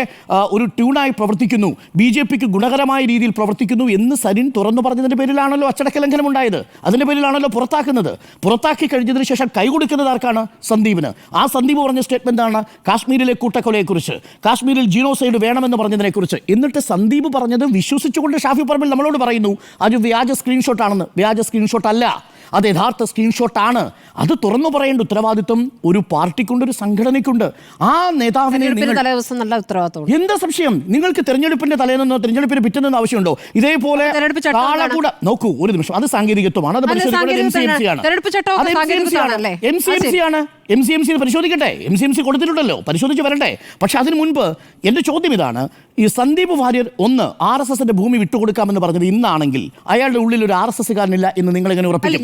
ഒരു ട്യൂണായി പ്രവർത്തിക്കുന്നു, BJPക്ക് ഗുണകരമായ രീതിയിൽ പ്രവർത്തിക്കുന്നു എന്ന് സരിൻ തുറന്നു പറഞ്ഞതിന്റെ പേരിലാണല്ലോ അച്ചടക്കലംഘനം ഉണ്ടായത്. അതിന്റെ പേരിലാണല്ലോ പുറത്താക്കുന്നത്. പുറത്താക്കി കഴിഞ്ഞതിന് ശേഷം കൈ കൊടുക്കുന്നത് ആർക്കാണ്? സന്ദീപിന്. ആ സന്ദീപ് പറഞ്ഞ സ്റ്റേറ്റ്മെന്റ് ആണ് കാശ്മീരിലെ കൂട്ടക്കൊലയെക്കുറിച്ച്, കാശ്മീരിൽ ജീനോസൈഡ് വേണമെന്ന് പറഞ്ഞതിനെക്കുറിച്ച്. എന്നിട്ട് സന്ദീപ് പറഞ്ഞത് വിശ്വസിച്ചുകൊണ്ട് ഷാഫി പറമ്പിൽ നമ്മളോട് പറയുന്നു അത് വ്യാജ സ്ക്രീൻഷോട്ട് ആണെന്ന്. വ്യാജ സ്ക്രീൻഷോട്ട് അല്ല, അത് യഥാർത്ഥ സ്ക്രീൻഷോട്ടാണ്. അത് തുറന്നു പറയേണ്ട ഉത്തരവാദിത്വം ഒരു പാർട്ടിക്കുണ്ട്, ഒരു സംഘടനയ്ക്കുണ്ട്. ആ നേതാവിനെ എന്താ സംശയം? നിങ്ങൾക്ക് തെരഞ്ഞെടുപ്പിന്റെ തലേന്നോ തെരഞ്ഞെടുപ്പിന് പിറ്റേന്നോ ആവശ്യമുണ്ടോ? ഇതേപോലെ നോക്കൂ, ഒരു നിമിഷം, അത് സാങ്കേതികത്വമാണ്. അത് MCMC പരിശോധിക്കട്ടെ. MCMC കൊടുത്തിട്ടുണ്ടല്ലോ, പരിശോധിച്ച് വരട്ടെ. പക്ഷെ അതിനു മുൻപ് എൻ്റെ ചോദ്യം ഇതാണ്. ഈ സന്ദീപ് വാര്യർ RSSന്റെ ഭൂമി വിട്ടുകൊടുക്കാമെന്ന് പറഞ്ഞത് ഇന്നാണെങ്കിൽ അയാളുടെ ഉള്ളിൽ ഒരു RSSകാരനില്ല എന്ന് നിങ്ങൾ എങ്ങനെ ഉറപ്പിക്കും?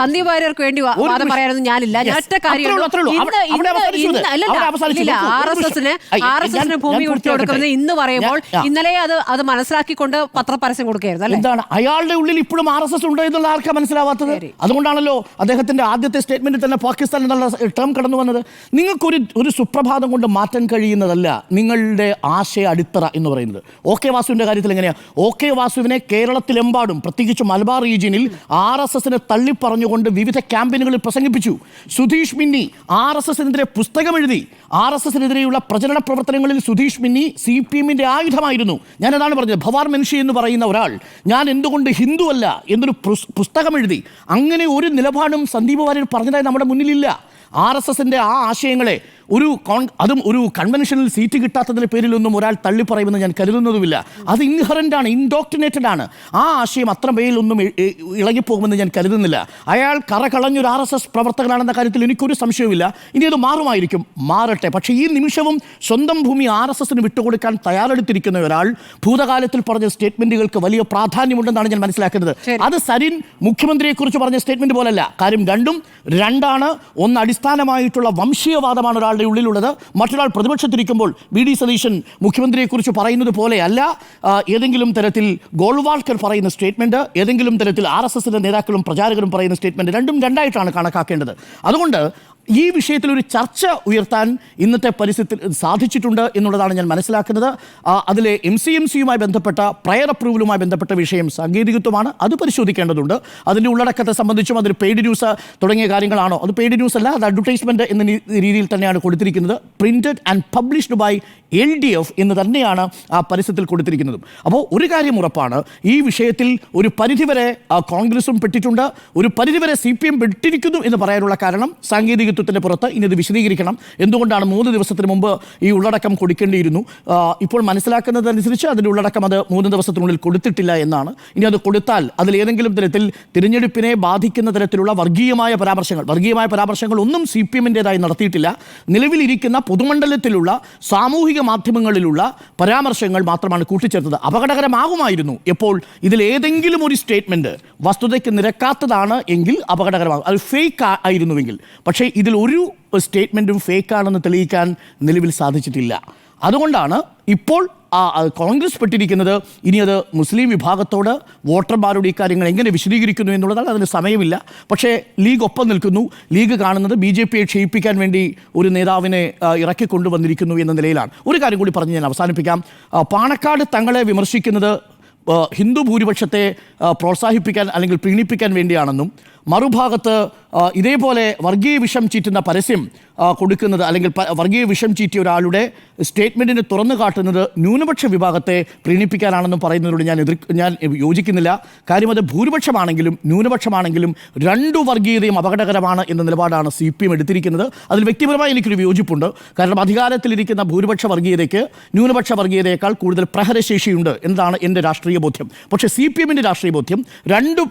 സന്ദീപ് വാര്യർക്ക് വേണ്ടി വാദം പറയാനൊന്നും ഞാനില്ല. RSSന് ഭൂമി വിട്ടുകൊടുക്കുമെന്ന് ഇന്ന് പറയുമ്പോൾ ഇന്നലെ അത് മനസ്സിലാക്കിക്കൊണ്ട് പത്രപരസ്യം കൊടുക്കുകയായിരുന്നു. എന്താണ് അയാളുടെ ഉള്ളിൽ ഇപ്പോഴും RSS ഉണ്ടോ എന്നുള്ള ആർക്കാ മനസ്സിലാവാത്തത്? അതുകൊണ്ടാണല്ലോ അദ്ദേഹത്തിന്റെ ആദ്യത്തെ സ്റ്റേറ്റ്മെന്റിൽ തന്നെ പാകിസ്ഥാൻ എന്നുള്ള ടേം കടന്നു വന്നത്. നിങ്ങൾക്കൊരു സുപ്രഭാതം കൊണ്ട് മാറ്റാൻ കഴിയുന്നതല്ല നിങ്ങളുടെ ആശയ അടിത്തറ എന്ന് പറയുന്നത്. OK വാസുവിന്റെ കാര്യത്തിൽ എങ്ങനെയാ? OK വാസുവിനെ കേരളത്തിലെമ്പാടും പ്രത്യേകിച്ച് മലബാർ റീജിയനിൽ RSSനെ തള്ളിപ്പറഞ്ഞുകൊണ്ട് വിവിധ ക്യാമ്പയിനുകളിൽ പ്രസംഗിപ്പിച്ചു. സുധീഷ് മിന്നി RSSനെതിരെ പുസ്തകം എഴുതി. RSSനെതിരെയുള്ള പ്രചരണ പ്രവർത്തനങ്ങളിൽ സുധീഷ് മിന്നി CPMന്റെ ആയുധമായിരുന്നു. ഞാനതാണ് പറഞ്ഞത്. ഭവാർ മെൻഷി എന്ന് പറയുന്ന ഒരാൾ ഞാൻ എന്തുകൊണ്ട് ഹിന്ദു അല്ല എന്നൊരു പുസ്തകം എഴുതി. അങ്ങനെ ഒരു നിലപാടും സന്ദീപ് വാര്യർ പറഞ്ഞതായി നമ്മുടെ മുന്നിലില്ല. RSSന്റെ ആ ആശയങ്ങളെ അതും ഒരു കൺവെൻഷനിൽ സീറ്റ് കിട്ടാത്തതിൻ്റെ പേരിലൊന്നും ഒരാൾ തള്ളിപ്പറയുമെന്ന് ഞാൻ കരുതുന്നതുമില്ല. അത് ഇൻഹറൻ്റ് ആണ്, ഇൻഡോക്ട്രിനേറ്റഡ് ആണ്. ആ ആശയം അത്ര പേരിലൊന്നും ഇളകിപ്പോകുമെന്ന് ഞാൻ കരുതുന്നില്ല. അയാൾ കറകളഞ്ഞൊരു RSS പ്രവർത്തകനാണെന്ന കാര്യത്തിൽ എനിക്കൊരു സംശയവുമില്ല. ഇനി അത് മാറുമായിരിക്കും, മാറട്ടെ. പക്ഷേ ഈ നിമിഷവും സ്വന്തം ഭൂമി RSSന് വിട്ടുകൊടുക്കാൻ തയ്യാറെടുത്തിരിക്കുന്ന ഒരാൾ ഭൂതകാലത്തിൽ പറഞ്ഞ സ്റ്റേറ്റ്മെന്റുകൾക്ക് വലിയ പ്രാധാന്യമുണ്ടെന്നാണ് ഞാൻ മനസ്സിലാക്കുന്നത്. അത് സരിൻ മുഖ്യമന്ത്രിയെക്കുറിച്ച് പറഞ്ഞ സ്റ്റേറ്റ്മെന്റ് പോലല്ല. കാര്യം രണ്ടാണ്. ഒന്ന് അടിസ്ഥാനമായിട്ടുള്ള വംശീയവാദമാണ് ഒരാളുടെ ഉള്ളിലുള്ളത്. മറ്റൊരാൾ പ്രതിപക്ഷത്തിരിക്കുമ്പോൾ VD സതീശൻ മുഖ്യമന്ത്രിയെക്കുറിച്ച് പറയുന്നത് പോലെയല്ല ഏതെങ്കിലും തരത്തിൽ ഗോൾവാൾക്കർ പറയുന്ന സ്റ്റേറ്റ്മെന്റ്, ഏതെങ്കിലും തരത്തിൽ RSSന്റെ നേതാക്കളും പ്രചാരകരും പറയുന്ന സ്റ്റേറ്റ്മെന്റ്. രണ്ടും രണ്ടായിട്ടാണ് കണക്കാക്കേണ്ടത്. അതുകൊണ്ട് ഈ വിഷയത്തിൽ ഒരു ചർച്ച ഉയർത്താൻ ഇന്നത്തെ പരിസ്ഥിതി സാധിച്ചിട്ടുണ്ട് എന്നുള്ളതാണ് ഞാൻ മനസ്സിലാക്കുന്നത്. അതിലെ MCMCയുമായി ബന്ധപ്പെട്ട പ്രയർ അപ്രൂവലുമായി ബന്ധപ്പെട്ട വിഷയം സാങ്കേതികത്വമാണ്, അത് പരിശോധിക്കേണ്ടതുണ്ട്. അതിൻ്റെ ഉള്ളടക്കത്തെ സംബന്ധിച്ചും അതിൽ പെയ്ഡ് ന്യൂസ് തുടങ്ങിയ കാര്യങ്ങളാണോ, അത് പെയ്ഡ് ന്യൂസ് അല്ല, അത് അഡ്വർടൈസ്മെൻറ്റ് എന്ന രീതിയിൽ തന്നെയാണ് കൊടുത്തിരിക്കുന്നത്. Printed and published by LDF എന്ന് തന്നെയാണ് ആ പരസ്യത്തിൽ കൊടുത്തിരിക്കുന്നതും. അപ്പോൾ ഒരു കാര്യം ഉറപ്പാണ്, ഈ വിഷയത്തിൽ ഒരു പരിധിവരെ കോൺഗ്രസും പെട്ടിട്ടുണ്ട്, ഒരു പരിധിവരെ CPM പെട്ടിരിക്കുന്നു എന്ന് പറയാനുള്ള കാരണം സാങ്കേതികത്വത്തിൻ്റെ പുറത്ത് ഇനി അത് വിശദീകരിക്കണം. എന്തുകൊണ്ടാണ് 3 ദിവസത്തിന് മുമ്പ് ഈ ഉള്ളടക്കം കൊടുക്കേണ്ടിയിരുന്നു? ഇപ്പോൾ മനസ്സിലാക്കുന്നതനുസരിച്ച് അതിൻ്റെ ഉള്ളടക്കം അത് 3 ദിവസത്തിനുള്ളിൽ കൊടുത്തിട്ടില്ല എന്നാണ്. ഇനി അത് കൊടുത്താൽ അതിലേതെങ്കിലും തരത്തിൽ തിരഞ്ഞെടുപ്പിനെ ബാധിക്കുന്ന തരത്തിലുള്ള വർഗീയമായ പരാമർശങ്ങൾ ഒന്നും CPMൻ്റേതായി നടത്തിയിട്ടില്ല. നിലവിലിരിക്കുന്ന പൊതുമണ്ഡലത്തിലുള്ള സാമൂഹിക മാധ്യമങ്ങളിലുള്ള പരാമർശങ്ങൾ മാത്രമാണ് കൂട്ടിച്ചേർത്തത്. അപകടകരമാകുമായിരുന്നു എപ്പോൾ ഇതിലേതെങ്കിലും ഒരു സ്റ്റേറ്റ്മെൻറ്റ് വസ്തുതയ്ക്ക് നിരക്കാത്തതാണ് എങ്കിൽ അപകടകരമാകും, അത് ഫേക്ക് ആയിരുന്നുവെങ്കിൽ. പക്ഷേ ഇതിൽ ഒരു സ്റ്റേറ്റ്മെൻറ്റും ഫേക്കാണെന്ന് തെളിയിക്കാൻ നിലവിൽ സാധിച്ചിട്ടില്ല. അതുകൊണ്ടാണ് ഇപ്പോൾ കോൺഗ്രസ് പെട്ടിരിക്കുന്നത്. ഇനി അത് മുസ്ലിം വിഭാഗത്തോട് വോട്ടർമാരുടെ ഈ കാര്യങ്ങൾ എങ്ങനെ വിശദീകരിക്കുന്നു എന്നുള്ളതാണ്. അതിന് സമയമില്ല. പക്ഷേ ലീഗ് ഒപ്പം നിൽക്കുന്നു. ലീഗ് കാണുന്നത് BJPയെ ക്ഷയിപ്പിക്കാൻ വേണ്ടി ഒരു നേതാവിനെ ഇറക്കിക്കൊണ്ടുവന്നിരിക്കുന്നു എന്ന നിലയിലാണ്. ഒരു കാര്യം കൂടി പറഞ്ഞ് ഞാൻ അവസാനിപ്പിക്കാം. പാണക്കാട് തങ്ങളെ വിമർശിക്കുന്നത് ഹിന്ദു ഭൂരിപക്ഷത്തെ പ്രോത്സാഹിപ്പിക്കാൻ അല്ലെങ്കിൽ പ്രീണിപ്പിക്കാൻ വേണ്ടിയാണെന്നും, മറുഭാഗത്ത് ഇതേപോലെ വർഗീയ വിഷം ചീറ്റുന്ന പരസ്യം കൊടുക്കുന്നത് അല്ലെങ്കിൽ വർഗീയ വിഷം ചീറ്റിയ ഒരാളുടെ സ്റ്റേറ്റ്മെൻറ്റിന് തുറന്നു കാട്ടുന്നത് ന്യൂനപക്ഷ വിഭാഗത്തെ പ്രീണിപ്പിക്കാനാണെന്നും പറയുന്നതിനോട് ഞാൻ യോജിക്കുന്നില്ല. കാര്യം അത് ഭൂരിപക്ഷമാണെങ്കിലും ന്യൂനപക്ഷമാണെങ്കിലും രണ്ടു വർഗീയതയും അപകടകരമാണ് എന്ന നിലപാടാണ് CPM എടുത്തിരിക്കുന്നത്. അതിൽ വ്യക്തിപരമായി എനിക്കൊരു വിയോജിപ്പുണ്ട്. കാരണം അധികാരത്തിലിരിക്കുന്ന ഭൂരിപക്ഷ വർഗീയതയ്ക്ക് ന്യൂനപക്ഷ വർഗീയതയേക്കാൾ കൂടുതൽ പ്രഹരശേഷിയുണ്ട് എന്നതാണ് എൻ്റെ രാഷ്ട്രീയ ബോധ്യം. പക്ഷേ CPMൻ്റെ രാഷ്ട്രീയ ബോധ്യം രണ്ടു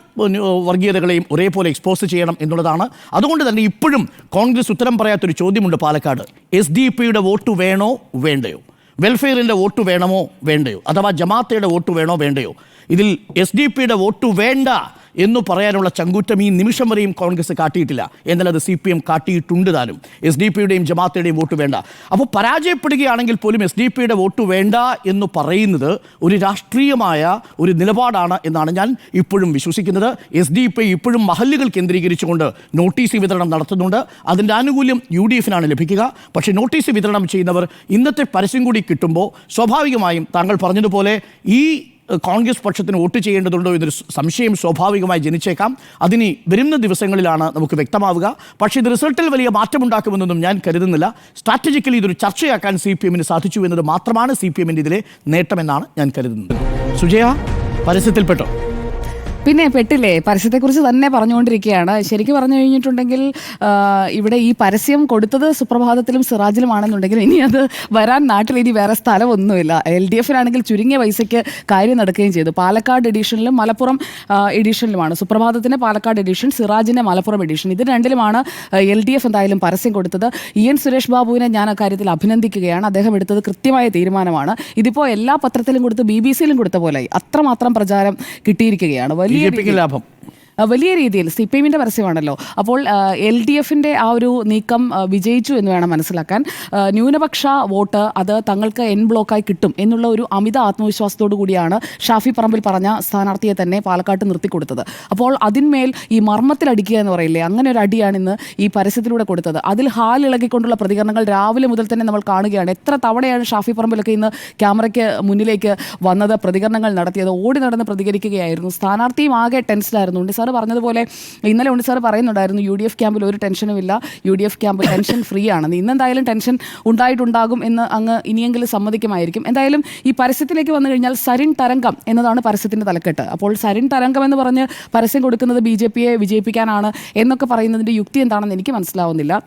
വർഗീയതകളെയും ഒരേപോലെ എക്സ്പോസ് ചെയ്യണം എന്നുള്ളതാണ്. അതുകൊണ്ട് തന്നെ ഇപ്പോഴും കോൺഗ്രസ് ഉത്തരം പറയാത്തൊരു ചോദ്യമുണ്ട് പാലക്കാട്. SDP-യുടെ വോട്ട് വേണോ വേണ്ടയോ, വെൽഫെയറിൻ്റെ വോട്ട് വേണമോ വേണ്ടയോ, അഥവാ ജമാഅത്തയുടെ വോട്ട് വേണോ വേണ്ടയോ? ഇതിൽ SDP-യുടെ വോട്ട് വേണ്ട എന്ന് പറയാനുള്ള ചങ്കൂറ്റം ഈ നിമിഷം വരെയും കോൺഗ്രസ് കാട്ടിയിട്ടില്ല. എന്നാൽ അത് CPM കാട്ടിയിട്ടുണ്ട് താനും. SDP-യുടെയും ജമാഅത്തയുടെയും വോട്ട് വേണ്ട. അപ്പോൾ പരാജയപ്പെടുകയാണെങ്കിൽ പോലും SDP-യുടെ വോട്ട് വേണ്ട എന്ന് പറയുന്നത് ഒരു രാഷ്ട്രീയമായ ഒരു നിലപാടാണ് എന്നാണ് ഞാൻ ഇപ്പോഴും വിശ്വസിക്കുന്നത്. SDP ഇപ്പോഴും മഹല്ലുകൾ കേന്ദ്രീകരിച്ചുകൊണ്ട് നോട്ടീസ് വിതരണം നടത്തുന്നുണ്ട്. അതിൻ്റെ ആനുകൂല്യം UDF-നാണ് ലഭിക്കുക. പക്ഷേ നോട്ടീസ് വിതരണം ചെയ്യുന്നവർ ഇന്നത്തെ പരസ്യം കൂടി കിട്ടുമ്പോൾ സ്വാഭാവികമായും താങ്കൾ പറഞ്ഞതുപോലെ ഈ കോൺഗ്രസ് പക്ഷത്തിന് വോട്ട് ചെയ്യേണ്ടതുണ്ടോ എന്നൊരു സംശയം സ്വാഭാവികമായി ജനിച്ചേക്കാം. അതിനി വരുന്ന ദിവസങ്ങളിലാണ് നമുക്ക് വ്യക്തമാവുക. പക്ഷേ ഇത് റിസൾട്ടിൽ വലിയ മാറ്റമുണ്ടാക്കുമെന്നൊന്നും ഞാൻ കരുതുന്നില്ല. സ്ട്രാറ്റജിക്കലി ഇതൊരു ചർച്ചയാക്കാൻ CPMന് സാധിച്ചു എന്നത് മാത്രമാണ് CPMൻ്റെ ഇതിലെ നേട്ടമെന്നാണ് ഞാൻ കരുതുന്നത്. സുജയ, പരസ്യത്തിൽപ്പെട്ടോ? പിന്നെ പെട്ടില്ലേ, പരസ്യത്തെക്കുറിച്ച് തന്നെ പറഞ്ഞുകൊണ്ടിരിക്കുകയാണ്. ശരിക്കും പറഞ്ഞു കഴിഞ്ഞിട്ടുണ്ടെങ്കിൽ ഇവിടെ ഈ പരസ്യം കൊടുത്തത് സുപ്രഭാതത്തിലും സിറാജിലുമാണെന്നുണ്ടെങ്കിൽ ഇനി അത് വരാൻ നാട്ടിൽ ഇനി വേറെ സ്ഥലമൊന്നുമില്ല. LDF-നാണെങ്കിൽ ചുരുങ്ങിയ പൈസയ്ക്ക് കാര്യം നടക്കുകയും ചെയ്തു. പാലക്കാട് എഡിഷനിലും മലപ്പുറം എഡിഷനിലുമാണ്. സുപ്രഭാതത്തിന് പാലക്കാട് എഡിഷൻ, സിറാജിന് മലപ്പുറം എഡിഷൻ. ഇത് രണ്ടിലുമാണ് LDF എന്തായാലും പരസ്യം കൊടുത്തത്. EN സുരേഷ് ബാബുവിനെ ഞാൻ അക്കാര്യത്തിൽ അഭിനന്ദിക്കുകയാണ്. അദ്ദേഹം എടുത്തത് കൃത്യമായ തീരുമാനമാണ്. ഇതിപ്പോൾ എല്ലാ പത്രത്തിലും കൊടുത്ത് BBC-യിലും കൊടുത്ത പോലെ അത്രമാത്രം പ്രചാരം കിട്ടിയിരിക്കുകയാണ്. വലിയ രീതിയിൽ CPM-ൻ്റെ പരസ്യമാണല്ലോ. അപ്പോൾ LDF-ൻ്റെ ആ ഒരു നീക്കം വിജയിച്ചു എന്ന് വേണം മനസ്സിലാക്കാൻ. ന്യൂനപക്ഷ വോട്ട് അത് തങ്ങൾക്ക് എൻ ബ്ലോക്കായി കിട്ടും എന്നുള്ള ഒരു അമിത ആത്മവിശ്വാസത്തോടു കൂടിയാണ് ഷാഫി പറമ്പിൽ പറഞ്ഞ സ്ഥാനാർത്ഥിയെ തന്നെ പാലക്കാട്ട് നിർത്തിക്കൊടുത്തത്. അപ്പോൾ അതിന്മേൽ ഈ മർമ്മത്തിലടിക്കുക എന്ന് പറയില്ലേ, അങ്ങനെ ഒരു അടിയാണ് ഇന്ന് ഈ പരസ്യത്തിലൂടെ കൊടുത്തത്. അതിൽ ഹാലിളകിക്കൊണ്ടുള്ള പ്രതികരണങ്ങൾ രാവിലെ മുതൽ തന്നെ നമ്മൾ കാണുകയാണ്. എത്ര തവണയാണ് ഷാഫി പറമ്പിലൊക്കെ ഇന്ന് ക്യാമറയ്ക്ക് മുന്നിലേക്ക് വന്നത്, പ്രതികരണങ്ങൾ നടത്തിയത്, ഓടി നടന്ന് പ്രതികരിക്കുകയായിരുന്നു. സ്ഥാനാർത്ഥിയും ആകെ ടെൻസ്ഡായിരുന്നു. ഉണ്ണി സാർ പറഞ്ഞതുപോലെ ഇന്നലെ ഉണ്ണി സാർ പറയുന്നുണ്ടായിരുന്നു UDF ക്യാമ്പിൽ ഒരു ടെൻഷനും ഇല്ല, UDF ക്യാമ്പ് ടെൻഷൻ ഫ്രീ ആണ്. ഇന്നെന്തായാലും ടെൻഷൻ ഉണ്ടായിട്ടുണ്ടാകും എന്ന് അങ്ങ് ഇനിയെങ്കിലും സമ്മതിക്കുമായിരിക്കും. എന്തായാലും ഈ പരസ്യത്തിലേക്ക് വന്നു കഴിഞ്ഞാൽ സരിൻ തരംഗം എന്നതാണ് പരസ്യത്തിൻ്റെ തലക്കെട്ട്. അപ്പോൾ സരിൻ തരംഗം എന്ന് പറഞ്ഞ് പരസ്യം കൊടുക്കുന്നത് BJPയെ വിജയിപ്പിക്കാനാണ് എന്നൊക്കെ പറയുന്നതിൻ്റെ യുക്തി എന്താണെന്ന് എനിക്ക് മനസ്സിലാവുന്നില്ല.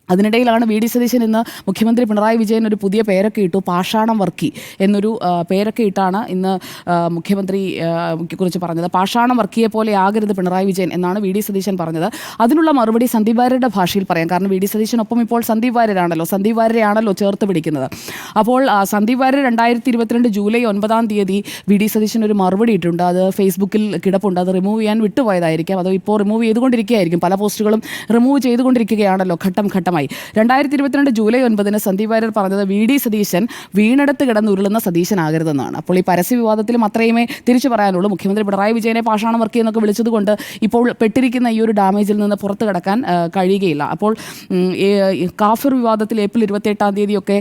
അതിനിടയിലാണ് VD സതീശൻ ഇന്ന് മുഖ്യമന്ത്രി പിണറായി വിജയൻ ഒരു പുതിയ പേരൊക്കെ ഇട്ടു, പാഷാണം വർക്കി എന്നൊരു പേരൊക്കെ ഇട്ടാണ് ഇന്ന് മുഖ്യമന്ത്രി കുറിച്ച് പറഞ്ഞത്. പാഷാണം വർക്കിയെ പോലെ ആകരുത് പിണറായി വിജയൻ എന്നാണ് VD സതീശൻ പറഞ്ഞത്. അതിനുള്ള മറുപടി സന്ദീപ് വാര്യരുടെ ഭാഷയിൽ പറയാം. കാരണം VD സതീശനൊപ്പം ഇപ്പോൾ സന്ദീപ് വാര്യരെയാണല്ലോ ചേർത്ത് പിടിക്കുന്നത്. അപ്പോൾ സന്ദീപ് വാര്യർ 2022 ജൂലൈ 9-ാം തീയതി VD സതീശൻ ഒരു മറുപടി ഇട്ടിട്ടുണ്ട്. അത് ഫേസ്ബുക്കിൽ കിടപ്പുണ്ട്. അത് റിമൂവ് ചെയ്യാൻ വിട്ടുപോയതായിരിക്കാം, അത് ഇപ്പോൾ റിമൂവ് ചെയ്തുകൊണ്ടിരിക്കുകയായിരിക്കും. പല പോസ്റ്റുകളും റിമൂവ് ചെയ്തുകൊണ്ടിരിക്കുകയാണല്ലോ ഘട്ടം ഘട്ടമായി. ഭാഗമായി 2022 ജൂലൈ 9 സന്ദീപ് വാര്യർ പറഞ്ഞത് VD സതീശൻ വീണെടുത്ത് കിടന്നുരുളുന്ന സതീശനാകരുതെന്നാണ്. അപ്പോൾ ഈ പരസ്യ വിവാദത്തിലും അത്രയുമേ തിരിച്ചു പറയാനുള്ളൂ. മുഖ്യമന്ത്രി പിണറായി വിജയനെ പാഷാണം വർക്ക് എന്നൊക്കെ വിളിച്ചതുകൊണ്ട് ഇപ്പോൾ പെട്ടിരിക്കുന്ന ഈ ഒരു ഡാമേജിൽ നിന്ന് പുറത്തു കടക്കാൻ കഴിയുകയില്ല. അപ്പോൾ കാഫിർ വിവാദത്തിൽ ഏപ്രിൽ 28 തീയതിയൊക്കെ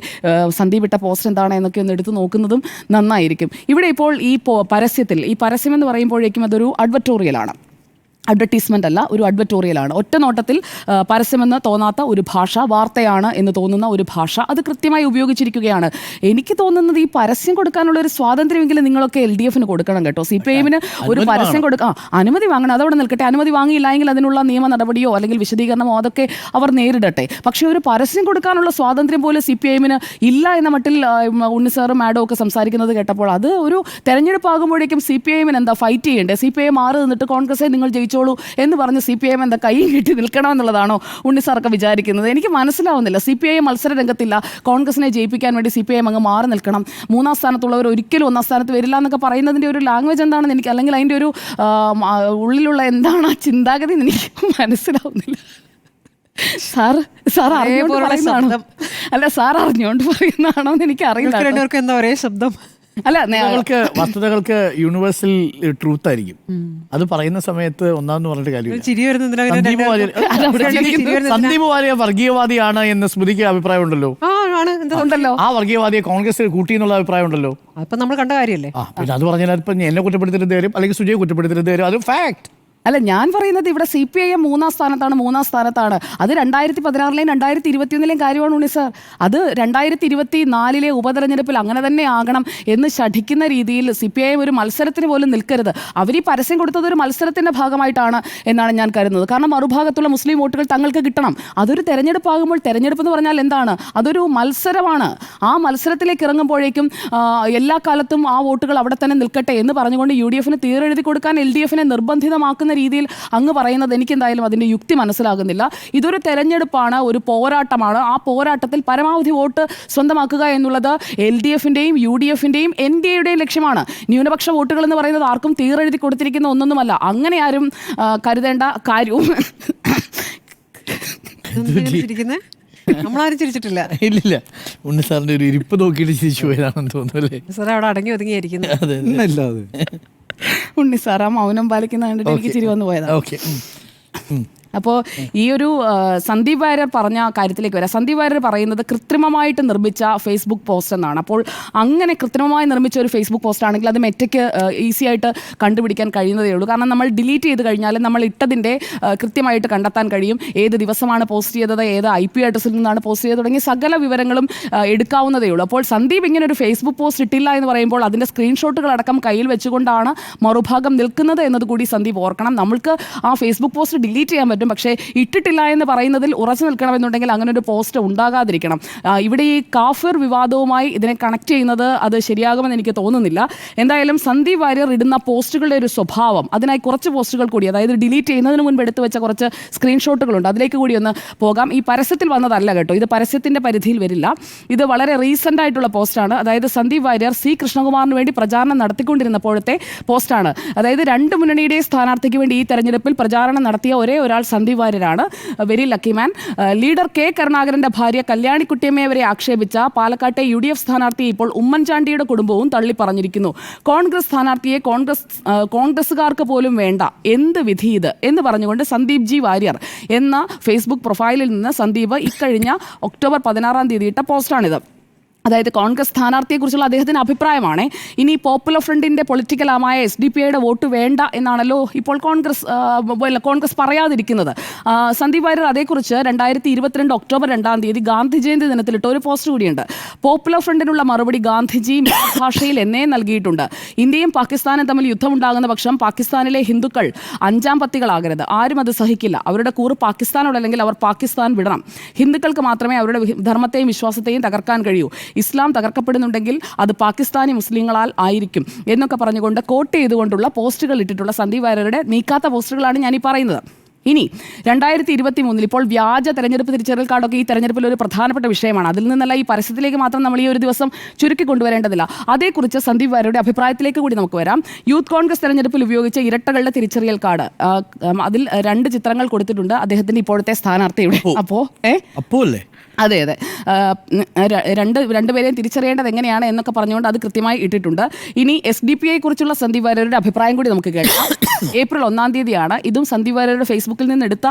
സന്ദീപ് ഇട്ട പോസ്റ്റ് എന്താണ് എന്നൊക്കെ ഒന്ന് എടുത്ത് നോക്കുന്നതും നന്നായിരിക്കും. ഇവിടെ ഇപ്പോൾ ഈ പരസ്യത്തിൽ, ഈ പരസ്യം എന്ന് പറയുമ്പോഴേക്കും അതൊരു അഡ്വർട്ടോറിയലാണ്, അഡ്വർടൈസ്മെൻ്റ് അല്ല, ഒരു അഡ്വർട്ടോറിയലാണ്. ഒറ്റ നോട്ടത്തിൽ പരസ്യമെന്ന് തോന്നാത്ത ഒരു ഭാഷ, വാർത്തയാണ് എന്ന് തോന്നുന്ന ഒരു ഭാഷ, അത് കൃത്യമായി ഉപയോഗിച്ചിരിക്കുകയാണ്. എനിക്ക് തോന്നുന്നത് ഈ പരസ്യം കൊടുക്കാനുള്ള ഒരു സ്വാതന്ത്ര്യമെങ്കിലും നിങ്ങളൊക്കെ LDFന് കൊടുക്കണം കേട്ടോ. CPIഎമ്മിന് ഒരു പരസ്യം കൊടുക്കാം, അനുമതി വാങ്ങണം, അതവിടെ നിൽക്കട്ടെ. അനുമതി വാങ്ങിയില്ല എങ്കിൽ അതിനുള്ള നിയമ നടപടിയോ അല്ലെങ്കിൽ വിശദീകരണമോ അതൊക്കെ അവർ നേരിടട്ടെ. പക്ഷേ ഒരു പരസ്യം കൊടുക്കാനുള്ള സ്വാതന്ത്ര്യം പോലും CPIഎമ്മിന് ഇല്ല എന്ന മട്ടിൽ ഉണ്ണി സാറും മാഡവും ഒക്കെ സംസാരിക്കുന്നത് കേട്ടപ്പോൾ അത് ഒരു തെരഞ്ഞെടുപ്പാകുമ്പോഴേക്കും CPIഎമ്മിന് എന്താ ഫൈറ്റ് ചെയ്യണ്ടേ? CPIഎം മാറി നിന്നിട്ട് കോൺഗ്രസെ നിങ്ങൾ ജയിച്ചോളൂ എന്ന് പറഞ്ഞ് CPIഎം എന്താ കൈയും കെട്ടി നിൽക്കണമെന്നുള്ളതാണോ ഉണ്ണി സാറൊക്കെ വിചാരിക്കുന്നത്? എനിക്ക് മനസ്സിലാവുന്നില്ല. CPIഎം മത്സര രംഗത്തില്ല, കോൺഗ്രസിനെ ജയിപ്പിക്കാൻ വേണ്ടി CPIഎം അങ്ങ് മാറി നിൽക്കണം, 3-ാം സ്ഥാനത്തുള്ളവർ ഒരിക്കലും 1-ാം സ്ഥാനത്ത് വരില്ല എന്നൊക്കെ പറയുന്നതിൻ്റെ ഒരു ലാംഗ്വേജ് എന്താണെന്ന് എനിക്ക്, അല്ലെങ്കിൽ അതിൻ്റെ ഒരു ഉള്ളിലുള്ള എന്താണ് ആ ചിന്താഗതി എന്ന് എനിക്ക് മനസ്സിലാവുന്നില്ല. സാർ അറിഞ്ഞുകൊണ്ട് പറയുന്നതാണോ? അല്ല, സാർ അറിഞ്ഞുകൊണ്ട് പറയുന്നതാണോ എന്ന് എനിക്ക് അറിയില്ല. എന്താ ഒരേ ശബ്ദം? അല്ല, വസ്തുതകൾക്ക് യൂണിവേഴ്സൽ ട്രൂത്ത് ആയിരിക്കും. അത് പറയുന്ന സമയത്ത് ഒന്നാമെന്ന് പറഞ്ഞിട്ട് കാര്യമില്ല. സന്ദീപ് വാര്യർ വർഗീയവാദിയാണ് എന്ന് സ്മൃതിക്ക് അഭിപ്രായം ഉണ്ടല്ലോ. ആ വർഗീയവാദിയെ കോൺഗ്രസ് കൂട്ടി എന്നുള്ള അഭിപ്രായം ഉണ്ടല്ലോ. അപ്പൊ നമ്മൾ കണ്ട കാര്യമല്ലേ. പിന്നെ അത് പറഞ്ഞാൽ ഇപ്പൊ എന്നെ കുറ്റപ്പെടുത്തിയിട്ട് വരും, അല്ലെങ്കിൽ സുജയെ കുറ്റപ്പെടുത്തിയിട്ട് വരും. അത് ഫാക്ട്. അല്ല, ഞാൻ പറയുന്നത് ഇവിടെ CPIഎം 3-ാം സ്ഥാനത്താണ്. അത് 2016 2021 കാര്യമാണ് ഉണ്ണി സാർ. അത് 2024 ഉപതെരഞ്ഞെടുപ്പിൽ അങ്ങനെ തന്നെ ആകണം എന്ന് ശഠിക്കുന്ന രീതിയിൽ CPIഎം ഒരു മത്സരത്തിന് പോലും നിൽക്കരുത്. അവർ ഈ പരസ്യം കൊടുത്തത് ഒരു മത്സരത്തിന്റെ ഭാഗമായിട്ടാണ് എന്നാണ് ഞാൻ കരുതുന്നത്. കാരണം മറുഭാഗത്തുള്ള മുസ്ലിം വോട്ടുകൾ തങ്ങൾക്ക് കിട്ടണം. അതൊരു തെരഞ്ഞെടുപ്പാകുമ്പോൾ, തെരഞ്ഞെടുപ്പ് എന്ന് പറഞ്ഞാൽ എന്താണ്? അതൊരു മത്സരമാണ്. ആ മത്സരത്തിലേക്ക് ഇറങ്ങുമ്പോഴേക്കും എല്ലാ കാലത്തും ആ വോട്ടുകൾ അവിടെ തന്നെ നിൽക്കട്ടെ എന്ന് പറഞ്ഞുകൊണ്ട് UDFന് തീരെഴുതി കൊടുക്കാൻ LDFനെ നിർബന്ധിതമാക്കുന്ന രീതിയിൽ അങ്ങ് പറയുന്നത് എനിക്ക് എന്തായാലും അതിൻ്റെ യുക്തി മനസ്സിലാകുന്നില്ല. ഇതൊരു തെരഞ്ഞെടുപ്പാണ്, ഒരു പോരാട്ടമാണ്. ആ പോരാട്ടത്തിൽ പരമാവധി വോട്ട് സ്വന്തമാക്കുക എന്നുള്ളത് LDFൻ്റെയും UDFൻ്റെയും NDAയുടെയും ലക്ഷ്യമാണ്. ന്യൂനപക്ഷ വോട്ടുകൾ എന്ന് പറയുന്നത് ആർക്കും തീരെഴുതി കൊടുത്തിരിക്കുന്ന ഒന്നൊന്നുമല്ല. അങ്ങനെ ആരും കരുതേണ്ട കാര്യവും നമ്മളാരും ചിരിച്ചിട്ടില്ല. ഇല്ല, ഉണ്ണി സാറിന്റെ ഒരു ഇരിപ്പ് നോക്കിയിട്ട് ചിരിച്ചു പോയതാണെന്ന് തോന്നുന്നു അല്ലേ? സാർ അവിടെ അടങ്ങി ഒതുങ്ങിയായിരിക്കുന്നു. ഉണ്ണി സാർ ആ മൗനം പാലിക്കുന്ന കണ്ടിട്ട് എനിക്ക് ചിരി വന്നു പോയതാണ്. ഓക്കെ. അപ്പോൾ ഈ ഒരു സന്ദീപ് വാര്യർ പറഞ്ഞ കാര്യത്തിലേക്ക് വരാം. സന്ദീപ് വാര്യർ പറയുന്നത് കൃത്രിമമായിട്ട് നിർമ്മിച്ച ഫേസ്ബുക്ക് പോസ്റ്റ് എന്നാണ്. അപ്പോൾ അങ്ങനെ കൃത്രിമമായി നിർമ്മിച്ച ഒരു ഫേസ്ബുക്ക് പോസ്റ്റ് ആണെങ്കിൽ അത് മെറ്റയ്ക്ക് ഈസി ആയിട്ട് കണ്ടുപിടിക്കാൻ കഴിയുന്നതേ ഉള്ളൂ. കാരണം നമ്മൾ ഡിലീറ്റ് ചെയ്ത് കഴിഞ്ഞാൽ നമ്മൾ ഇട്ടതിൻ്റെ കൃത്യമായിട്ട് കണ്ടെത്താൻ കഴിയും. ഏത് ദിവസമാണ് പോസ്റ്റ് ചെയ്തത്, ഏത് IP അഡ്രസ്സിൽ നിന്നാണ് പോസ്റ്റ് ചെയ്തത് തുടങ്ങിയ സകല വിവരങ്ങളും എടുക്കാവുന്നതേ ഉള്ളൂ. അപ്പോൾ സന്ദീപ് ഇങ്ങനെ ഒരു ഫേസ്ബുക്ക് പോസ്റ്റ് ഇട്ടില്ല എന്ന് പറയുമ്പോൾ അതിൻ്റെ സ്ക്രീൻഷോട്ടുകളടക്കം കയ്യിൽ വെച്ചുകൊണ്ടാണ് മറുഭാഗം നിൽക്കുന്നത് എന്നതുകൂടി സന്ദീപ് ഓർക്കണം. നമ്മൾക്ക് ആ ഫേസ്ബുക്ക് പോസ്റ്റ് ഡിലീറ്റ് ചെയ്യാൻ പറ്റും, പക്ഷേ ഇട്ടിട്ടില്ല എന്ന് പറയുന്നതിൽ ഉറച്ചു നിൽക്കണമെന്നുണ്ടെങ്കിൽ അങ്ങനെ ഒരു പോസ്റ്റ് ഉണ്ടാകാതിരിക്കണം. ഇവിടെ ഈ കാഫിർ വിവാദവുമായി ഇതിനെ കണക്ട് ചെയ്യുന്നത് അത് ശരിയാകുമെന്ന് എനിക്ക് തോന്നുന്നില്ല. എന്തായാലും സന്ദീപ് വാര്യർ ഇടുന്ന പോസ്റ്റുകളുടെ ഒരു സ്വഭാവം, അതിനായി കുറച്ച് പോസ്റ്റുകൾ കൂടി, അതായത് ഡിലീറ്റ് ചെയ്യുന്നതിന് മുൻപ് എടുത്തു വെച്ച കുറച്ച് സ്ക്രീൻഷോട്ടുകളുണ്ട്, അതിലേക്ക് കൂടി ഒന്ന് പോകാം. ഈ പരസ്യത്തിൽ വന്നതല്ല കേട്ടോ, ഇത് പരസ്യത്തിൻ്റെ പരിധിയിൽ വരില്ല. ഇത് വളരെ റീസെൻ്റ് ആയിട്ടുള്ള പോസ്റ്റാണ്. അതായത് സന്ദീപ് വാര്യർ C കൃഷ്ണകുമാറിന് വേണ്ടി പ്രചാരണം നടത്തിക്കൊണ്ടിരുന്നപ്പോഴത്തെ പോസ്റ്റാണ്. അതായത് 2 മുന്നണിയുടെ സ്ഥാനാർത്ഥിക്ക് വേണ്ടി ഈ തെരഞ്ഞെടുപ്പിൽ പ്രചാരണം നടത്തിയ ഒരേ ഒരാൾ സന്ദീപ് വാര്യരാണ്. Very lucky man. Leader K കരുണാകരന്റെ ഭാര്യ കല്യാണിക്കുട്ടിയമ്മയെ വരെ ആക്ഷേപിച്ച പാലക്കാട്ടെ UDF സ്ഥാനാർത്ഥിയെ ഇപ്പോൾ ഉമ്മൻചാണ്ടിയുടെ കുടുംബവും തള്ളിപ്പറഞ്ഞിരിക്കുന്നു. കോൺഗ്രസ് സ്ഥാനാർത്ഥിയെ കോൺഗ്രസ്സുകാർക്ക് പോലും വേണ്ട, എന്ത് വിധി ഇത് എന്ന് പറഞ്ഞുകൊണ്ട് സന്ദീപ് G വാര്യർ എന്ന ഫേസ്ബുക്ക് പ്രൊഫൈലിൽ നിന്ന് സന്ദീപ് ഇക്കഴിഞ്ഞ ഒക്ടോബർ 16 തീയതി ഇട്ട പോസ്റ്റാണിത്. അതായത് കോൺഗ്രസ് സ്ഥാനാർത്ഥിയെക്കുറിച്ചുള്ള അദ്ദേഹത്തിൻ്റെ അഭിപ്രായമാണ്. ഇനി പോപ്പുലർ ഫ്രണ്ടിൻ്റെ പൊളിറ്റിക്കൽ ആമായ SDPIയുടെ വോട്ട് വേണ്ട എന്നാണല്ലോ ഇപ്പോൾ കോൺഗ്രസ് പറയാതിരിക്കുന്നത്. സന്ദീപ് വാര്യർ അതേക്കുറിച്ച് 2022 ഒക്ടോബർ 2 തീയതി ഗാന്ധി ജയന്തി ദിനത്തിലിട്ട ഒരു പോസ്റ്റ് കൂടിയുണ്ട്. പോപ്പുലർ ഫ്രണ്ടിനുള്ള മറുപടി ഗാന്ധിജി ഭാഷയിൽ എന്നേ നൽകിയിട്ടുണ്ട്. ഇന്ത്യയും പാകിസ്ഥാനും തമ്മിൽ യുദ്ധമുണ്ടാകുന്ന പക്ഷം പാകിസ്ഥാനിലെ ഹിന്ദുക്കൾ 5ാം പത്തികളാകരുത്. ആരും അത് സഹിക്കില്ല. അവരുടെ കൂറ് പാകിസ്ഥാനോടല്ലെങ്കിൽ അവർ പാകിസ്ഥാൻ വിടണം. ഹിന്ദുക്കൾക്ക് മാത്രമേ അവരുടെ ധർമ്മത്തെയും വിശ്വാസത്തെയും തകർക്കാൻ കഴിയൂ. ഇസ്ലാം തകർക്കപ്പെടുന്നുണ്ടെങ്കിൽ അത് പാകിസ്ഥാനി മുസ്ലിങ്ങളാൽ ആയിരിക്കും എന്നൊക്കെ പറഞ്ഞുകൊണ്ട് കോട്ട് ചെയ്തുകൊണ്ടുള്ള പോസ്റ്റുകൾ ഇട്ടിട്ടുള്ള സന്ദീപ് വാര്യരുടെ നീക്കാത്ത പോസ്റ്റുകളാണ് ഞാനീ പറയുന്നത്. ഇനി 2023 ഇപ്പോൾ വ്യാജ തെരഞ്ഞെടുപ്പ് തിരിച്ചറിയൽ കാർഡൊക്കെ ഈ തെരഞ്ഞെടുപ്പിൽ ഒരു പ്രധാനപ്പെട്ട വിഷയമാണ്. അതിൽ നിന്നല്ല ഈ പരസ്യത്തിലേക്ക് മാത്രം നമ്മൾ ഈ ഒരു ദിവസം ചുരുക്കി കൊണ്ടുവരേണ്ടതില്ല. അതേക്കുറിച്ച് സന്ദീപ് വാര്യരുടെ അഭിപ്രായത്തിലേക്ക് കൂടി നമുക്ക് വരാം. യൂത്ത് കോൺഗ്രസ് തെരഞ്ഞെടുപ്പിൽ ഉപയോഗിച്ച ഇരട്ടകളുടെ തിരിച്ചറിയൽ കാർഡ്, അതിൽ 2 ചിത്രങ്ങൾ കൊടുത്തിട്ടുണ്ട് അദ്ദേഹത്തിന്റെ ഇപ്പോഴത്തെ സ്ഥാനാർത്ഥിയുടെ. അപ്പോ അല്ലേ? അതെ അതെ, രണ്ടുപേരെയും തിരിച്ചറിയേണ്ടത് എങ്ങനെയാണ് എന്നൊക്കെ പറഞ്ഞുകൊണ്ട് അത് കൃത്യമായി ഇട്ടിട്ടുണ്ട്. ഇനി SDPI കുറിച്ചുള്ള സന്ദീപ് വാര്യരുടെ അഭിപ്രായം കൂടി നമുക്ക് കേൾക്കാം. ഏപ്രിൽ 1-ാം തീയതിയാണ്. ഇതും സന്ദീപ് വാര്യരുടെ ഫേസ്ബുക്കിൽ നിന്ന് എടുത്ത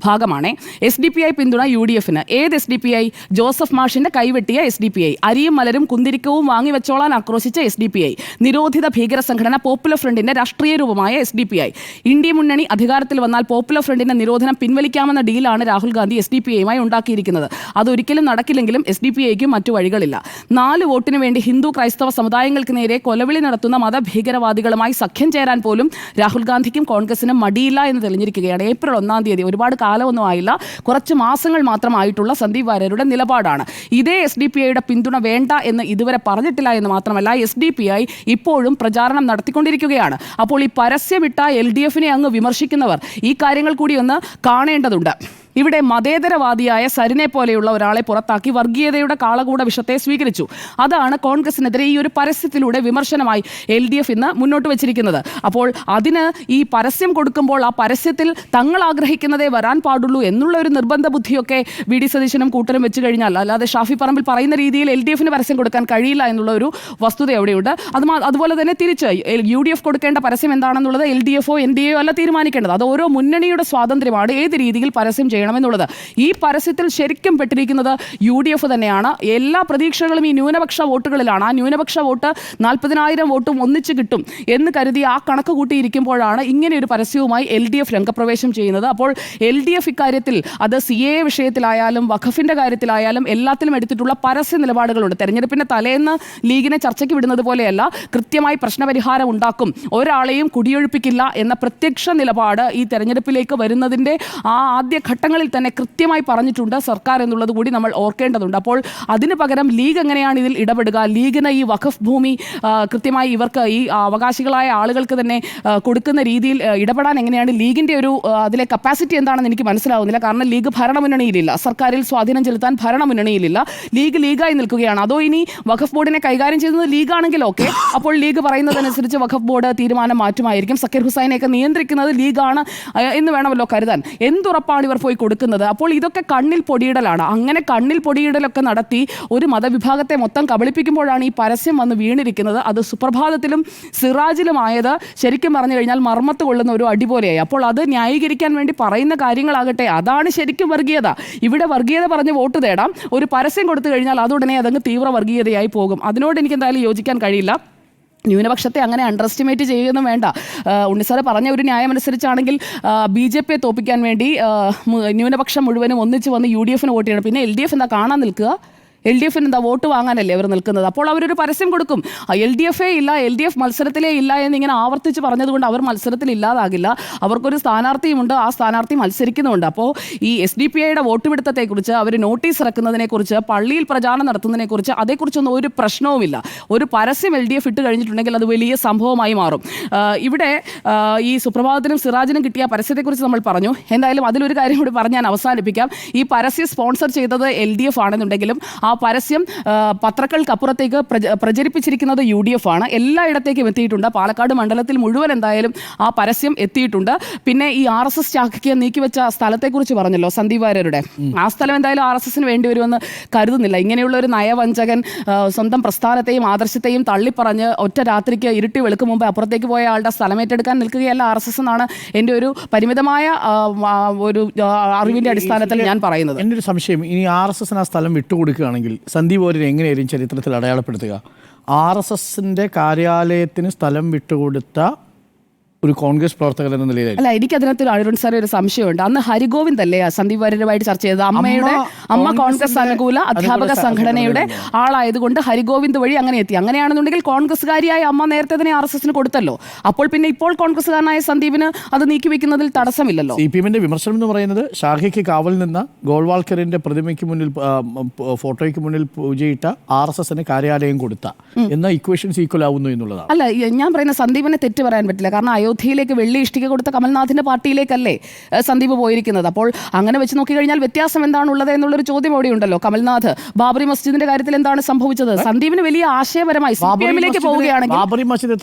ഭാഗമാണ്. SDPI പിന്തുണ UDFന്. ഏത് SDPI? ജോസഫ് മാഷിന്റെ കൈവെട്ടിയ SDPI. അരിയും മലരും കുന്തിരിക്കവും വാങ്ങിവെച്ചോളാൻ ആക്രോശിച്ച SDPI. നിരോധിത ഭീകര സംഘടന പോപ്പുലർ ഫ്രണ്ടിന്റെ രാഷ്ട്രീയ രൂപമായ SDPI. ഇന്ത്യ മുന്നണി അധികാരത്തിൽ വന്നാൽ പോപ്പുലർ ഫ്രണ്ടിന്റെ നിരോധനം പിൻവലിക്കാമെന്ന ഡീലാണ് രാഹുൽ ഗാന്ധി SDPIയുമായി ഉണ്ടാക്കിയിരിക്കുന്നത്. അതൊരിക്കലും നടക്കില്ലെങ്കിലും SDPIക്കും മറ്റു വഴികളില്ല. 4 വോട്ടിന് വേണ്ടി ഹിന്ദു ക്രൈസ്തവ സമുദായങ്ങൾക്ക് നേരെ കൊലവിളി നടത്തുന്ന മതഭീകരവാദികളുമായി സഖ്യം ചേരാൻ പോലും രാഹുൽ ഗാന്ധിക്കും കോൺഗ്രസിനും മടിയില്ല എന്ന് തെളിഞ്ഞിരിക്കുകയാണ്. ഏപ്രിൽ 1-ാം തീയതി, ഒരുപാട് കാലമൊന്നും ആയില്ല, കുറച്ച് മാസങ്ങൾ മാത്രമായിട്ടുള്ള സന്ദീപ് വാര്യരുടെ നിലപാടാണ്. ഇതേ SDPIയുടെ പിന്തുണ വേണ്ട എന്ന് ഇതുവരെ പറഞ്ഞിട്ടില്ല എന്ന് മാത്രമല്ല, SDPI ഇപ്പോഴും പ്രചാരണം നടത്തിക്കൊണ്ടിരിക്കുകയാണ്. അപ്പോൾ ഈ പരസ്യമിട്ട LDFനെ അങ്ങ് വിമർശിക്കുന്നവർ ഈ കാര്യങ്ങൾ കൂടി ഒന്ന് കാണേണ്ടതുണ്ട്. ഇവിടെ മതേതരവാദിയായ സരിനെ പോലെയുള്ള ഒരാളെ പുറത്താക്കി വർഗീയതയുടെ കാളകൂട വിഷത്തെ സ്വീകരിച്ചു. അതാണ് കോൺഗ്രസിനെതിരെ ഈ ഒരു പരസ്യത്തിലൂടെ വിമർശനമായി LDF ഇന്ന് മുന്നോട്ട് വെച്ചിരിക്കുന്നത്. അപ്പോൾ അതിന് ഈ പരസ്യം കൊടുക്കുമ്പോൾ ആ പരസ്യത്തിൽ തങ്ങൾ ആഗ്രഹിക്കുന്നതേ വരാൻ പാടുള്ളൂ എന്നുള്ള ഒരു നിർബന്ധ ബുദ്ധിയൊക്കെ VD സതീശനും കൂട്ടരും വെച്ച് കഴിഞ്ഞാൽ, അല്ലാതെ ഷാഫി പറമ്പിൽ പറയുന്ന രീതിയിൽ LDFന് പരസ്യം കൊടുക്കാൻ കഴിയില്ല എന്നുള്ള ഒരു വസ്തുത എവിടെയുണ്ട്. അതുപോലെ തന്നെ തിരിച്ച് UDF കൊടുക്കേണ്ട പരസ്യം എന്താണെന്നുള്ളത് LDFോ NDAയോ അല്ല തീരുമാനിക്കേണ്ടത്. അത് ഓരോ മുന്നണിയുടെ സ്വാതന്ത്ര്യമാണ് ഏത് രീതിയിൽ പരസ്യം ചെയ്യണമെന്നുള്ളത്. ഈ പരസ്യത്തിൽ ശരിക്കും പെട്ടിരിക്കുന്നത് UDF തന്നെയാണ്. എല്ലാ പ്രതീക്ഷകളും ഈ ന്യൂനപക്ഷ വോട്ടുകളിലാണ്. ആ ന്യൂനപക്ഷ വോട്ട് 40,000 വോട്ടും ഒന്നിച്ച് കിട്ടും എന്ന് കരുതി ആ കണക്ക് കൂട്ടിയിരിക്കുമ്പോഴാണ് ഇങ്ങനെ ഒരു പരസ്യവുമായി LDF രംഗപ്രവേശം ചെയ്യുന്നത്. അപ്പോൾ LDF ഇക്കാര്യത്തിൽ അത് CAA വിഷയത്തിലായാലും വഖഫിന്റെ കാര്യത്തിലായാലും എല്ലാത്തിലും എടുത്തിട്ടുള്ള പരസ്യ നിലപാടുകളുണ്ട്. തെരഞ്ഞെടുപ്പിന്റെ തലേന്ന് ലീഗിനെ ചർച്ചയ്ക്ക് വിടുന്നത് പോലെയല്ല, കൃത്യമായി പ്രശ്നപരിഹാരം ഉണ്ടാക്കും, ഒരാളെയും കുടിയൊഴിപ്പിക്കില്ല എന്ന പ്രത്യക്ഷ നിലപാട് ഈ തെരഞ്ഞെടുപ്പിലേക്ക് വരുന്നതിന്റെ ആ ആദ്യ ഘട്ടങ്ങളിൽ തന്നെ കൃത്യമായി പറഞ്ഞിട്ടുണ്ട് സർക്കാർ എന്നുള്ളത് കൂടി നമ്മൾ ഓർക്കേണ്ടതുണ്ട്. അപ്പോൾ അതിന് പകരം ലീഗ് എങ്ങനെയാണ് ഇതിൽ ഇടപെടുക? ലീഗിന് ഈ വഖഫ് ഭൂമി കൃത്യമായി ഇവർക്ക് ഈ അവകാശികളായ ആളുകൾക്ക് തന്നെ കൊടുക്കുന്ന രീതിയിൽ ഇടപെടാൻ എങ്ങനെയാണ് ലീഗിൻ്റെ ഒരു അതിലെ കപ്പാസിറ്റി എന്താണെന്ന് എനിക്ക് മനസ്സിലാവുന്നില്ല. കാരണം ലീഗ് ഭരണമുന്നണിയിലില്ല, സർക്കാരിൽ സ്വാധീനം ചെലുത്താൻ ഭരണമുന്നണിയിലില്ല. ലീഗായി നിൽക്കുകയാണ്. അതോ ഇനി വഖഫ് ബോർഡിനെ കൈകാര്യം ചെയ്യുന്നത് ലീഗാണെങ്കിൽ ഓക്കെ, അപ്പോൾ ലീഗ് പറയുന്നതനുസരിച്ച് വഖഫ് ബോർഡ് തീരുമാനം മാറ്റുമായിരിക്കും. സക്കീർ ഹുസൈനെയൊക്കെ നിയന്ത്രിക്കുന്നത് ലീഗാണ് എന്ന് വേണമല്ലോ കരുതാൻ. എന്തുറപ്പാണ് ഇവർ പോയി കൊടുക്കുന്നത്? അപ്പോൾ ഇതൊക്കെ കണ്ണിൽ പൊടിയിടലാണ്. അങ്ങനെ കണ്ണിൽ പൊടിയിടലൊക്കെ നടത്തി ഒരു മതവിഭാഗത്തെ മൊത്തം കബളിപ്പിക്കുമ്പോഴാണ് ഈ പരസ്യം വന്ന് വീണിരിക്കുന്നത്. അത് സുപ്രഭാതത്തിലും സിറാജിലുമായത് ശരിക്കും പറഞ്ഞു കഴിഞ്ഞാൽ മർമ്മത്ത് കൊള്ളുന്ന ഒരു അടിപോലെയായി. അപ്പോൾ അത് ന്യായീകരിക്കാൻ വേണ്ടി പറയുന്ന കാര്യങ്ങളാകട്ടെ, അതാണ് ശരിക്കും വർഗീയത. ഇവിടെ വർഗീയത പറഞ്ഞ് വോട്ട് തേടാം, ഒരു പരസ്യം കൊടുത്തു കഴിഞ്ഞാൽ അതുടനെ അതങ്ങ് തീവ്ര വർഗീയതയായി പോകും. അതിനോട് എനിക്ക് എന്തായാലും യോജിക്കാൻ കഴിയില്ല. ന്യൂനപക്ഷത്തെ അങ്ങനെ അണ്ടർ എസ്റ്റിമേറ്റ് ചെയ്യുകയൊന്നും വേണ്ട. ഉണ്ണിസാറ് പറഞ്ഞ ഒരു ന്യായമനുസരിച്ചാണെങ്കിൽ BJPയെ തോപ്പിക്കാൻ വേണ്ടി ന്യൂനപക്ഷം മുഴുവനും ഒന്നിച്ച് വന്ന് UDFന് വോട്ട് ചെയ്യണം. പിന്നെ LDF എന്താ കാണാൻ നിൽക്കുക? LDFന് എന്താ വോട്ട് വാങ്ങാനല്ലേ അവർ നിൽക്കുന്നത്? അപ്പോൾ അവരൊരു പരസ്യം കൊടുക്കും. LDFേ ഇല്ല, LDF മത്സരത്തിലേ ഇല്ല എന്നിങ്ങനെ ആവർത്തിച്ച് പറഞ്ഞതുകൊണ്ട് അവർ മത്സരത്തിൽ ഇല്ലാതാകില്ല. അവർക്കൊരു സ്ഥാനാർത്ഥിയുമുണ്ട്, ആ സ്ഥാനാർത്ഥി മത്സരിക്കുന്നുമുണ്ട്. അപ്പോൾ ഈ SDPIയുടെ വോട്ട് പിടുത്തത്തെക്കുറിച്ച്, അവർ നോട്ടീസ് ഇറക്കുന്നതിനെക്കുറിച്ച്, പള്ളിയിൽ പ്രചാരണം നടത്തുന്നതിനെക്കുറിച്ച്, അതേക്കുറിച്ചൊന്നും ഒരു പ്രശ്നവുമില്ല. ഒരു പരസ്യം LDF ഇട്ട് കഴിഞ്ഞിട്ടുണ്ടെങ്കിൽ അത് വലിയ സംഭവമായി മാറും. ഇവിടെ ഈ സുപ്രഭാതത്തിനും സിറാജിനും കിട്ടിയ പരസ്യത്തെക്കുറിച്ച് നമ്മൾ പറഞ്ഞു. എന്തായാലും അതിലൊരു കാര്യം കൂടി പറഞ്ഞ് ഞാൻ അവസാനിപ്പിക്കാം. ഈ പരസ്യം സ്പോൺസർ ചെയ്തത് LDF ആണെന്നുണ്ടെങ്കിലും ആ പരസ്യം പത്രങ്ങൾക്കപ്പുറത്തേക്ക് പ്രചരിപ്പിച്ചിരിക്കുന്നത് UDF ആണ്. എല്ലായിടത്തേക്കും എത്തിയിട്ടുണ്ട്. പാലക്കാട് മണ്ഡലത്തിൽ മുഴുവൻ എന്തായാലും ആ പരസ്യം എത്തിയിട്ടുണ്ട്. പിന്നെ ഈ RSS ശാഖയ്ക്ക് നീക്കിവെച്ച സ്ഥലത്തെക്കുറിച്ച് പറഞ്ഞല്ലോ സന്ദീപ് വാര്യരുടെ, ആ സ്ഥലം എന്തായാലും RSSന് വേണ്ടി വരുമെന്ന് കരുതുന്നില്ല. ഇങ്ങനെയുള്ള ഒരു നയവഞ്ചകൻ സ്വന്തം പ്രസ്ഥാനത്തെയും ആദർശത്തെയും തള്ളിപ്പറഞ്ഞ് ഒറ്റ രാത്രിക്ക് ഇരുട്ടി വെളുക്കും മുമ്പ് അപ്പുറത്തേക്ക് പോയ ആളുടെ സ്ഥലം ഏറ്റെടുക്കാൻ നിൽക്കുകയല്ല RSS എന്നാണ് എൻ്റെ ഒരു പരിമിതമായ ഒരു അറിവിൻ്റെ അടിസ്ഥാനത്തിൽ ഞാൻ പറയുന്നത്. എൻ്റെ ഒരു സംശയം, ഇനി RSSന് ആ സ്ഥലം വിട്ടുകൊടുക്കുകയാണെങ്കിൽ സന്ദീപ് വാര്യരെ എങ്ങനെയായിരിക്കും ചരിത്രത്തിൽ അടയാളപ്പെടുത്തുക? RSSന്റെ കാര്യാലയത്തിന് സ്ഥലം വിട്ടുകൊടുത്ത ഒരു കോൺഗ്രസ് പ്രവർത്തകൻ എന്ന നിലയിൽ അല്ല, എനിക്ക് അതിനകത്ത് അരുൺ സാർ ഒരു സംശയമുണ്ട്. അന്ന് ഹരിഗോവിന്ദ് അല്ലേ സന്ദീപ് വാര്യരുമായിട്ട് ചർച്ച ചെയ്തത്? അമ്മ കോൺഗ്രസ് അനുകൂല അധ്യാപക സംഘടനയുടെ ആളായതുകൊണ്ട് ഹരിഗോവിന്ദ് വഴി അങ്ങനെ എത്തി. അങ്ങനെയാണെന്നുണ്ടെങ്കിൽ കോൺഗ്രസ്സുകാരിയായ അമ്മ നേരത്തെ തന്നെ RSSന് കൊടുത്തല്ലോ. അപ്പോൾ പിന്നെ ഇപ്പോൾ കോൺഗ്രസ്സുകാരനായ സന്ദീപിന് അത് നീക്കിവെക്കുന്നതിൽ തടസ്സമില്ലല്ലോ. CPMന്റെ വിമർശനം എന്ന് പറയുന്നത് ഷാഹിക്ക് കാവൽ നിന്ന ഗോൾവാൾക്കറിന്റെ പ്രതിമയ്ക്ക് മുന്നിൽ, ഫോട്ടോയ്ക്ക് മുന്നിൽ പൂജയിട്ട RSSന് കാര്യാലയം കൊടുത്ത എന്ന ഇക്വേഷൻസ് ഈക്വൽ ആവുന്നു എന്നുള്ളതാണ്. അല്ല, ഞാൻ പറയുന്ന സന്ദീപിനെ തെറ്റ് പറയാൻ പറ്റില്ല. കാരണം അയോധ്യയിലേക്ക് വെള്ളി ഇഷ്ടിക കൊടുത്ത കമൽനാഥിന്റെ പാർട്ടിയിലേക്കല്ലേ സന്ദീപ് പോയിരിക്കുന്നത്. അപ്പോൾ അങ്ങനെ വെച്ച് നോക്കിക്കഴിഞ്ഞാൽ വ്യത്യാസം എന്താണുള്ളത് എന്നുള്ളൊരു ചോദ്യം അവിടെ ഉണ്ടല്ലോ. കമൽനാഥ് ബാബറി മസ്ജിദിന്റെ കാര്യത്തിൽ എന്താണ് സംഭവിച്ചത്? സന്ദീപിന് വലിയ ആശയപരമായി CPM-ലേക്ക് പോവുകയാണെങ്കിൽ ബാബറി മസ്ജിദ്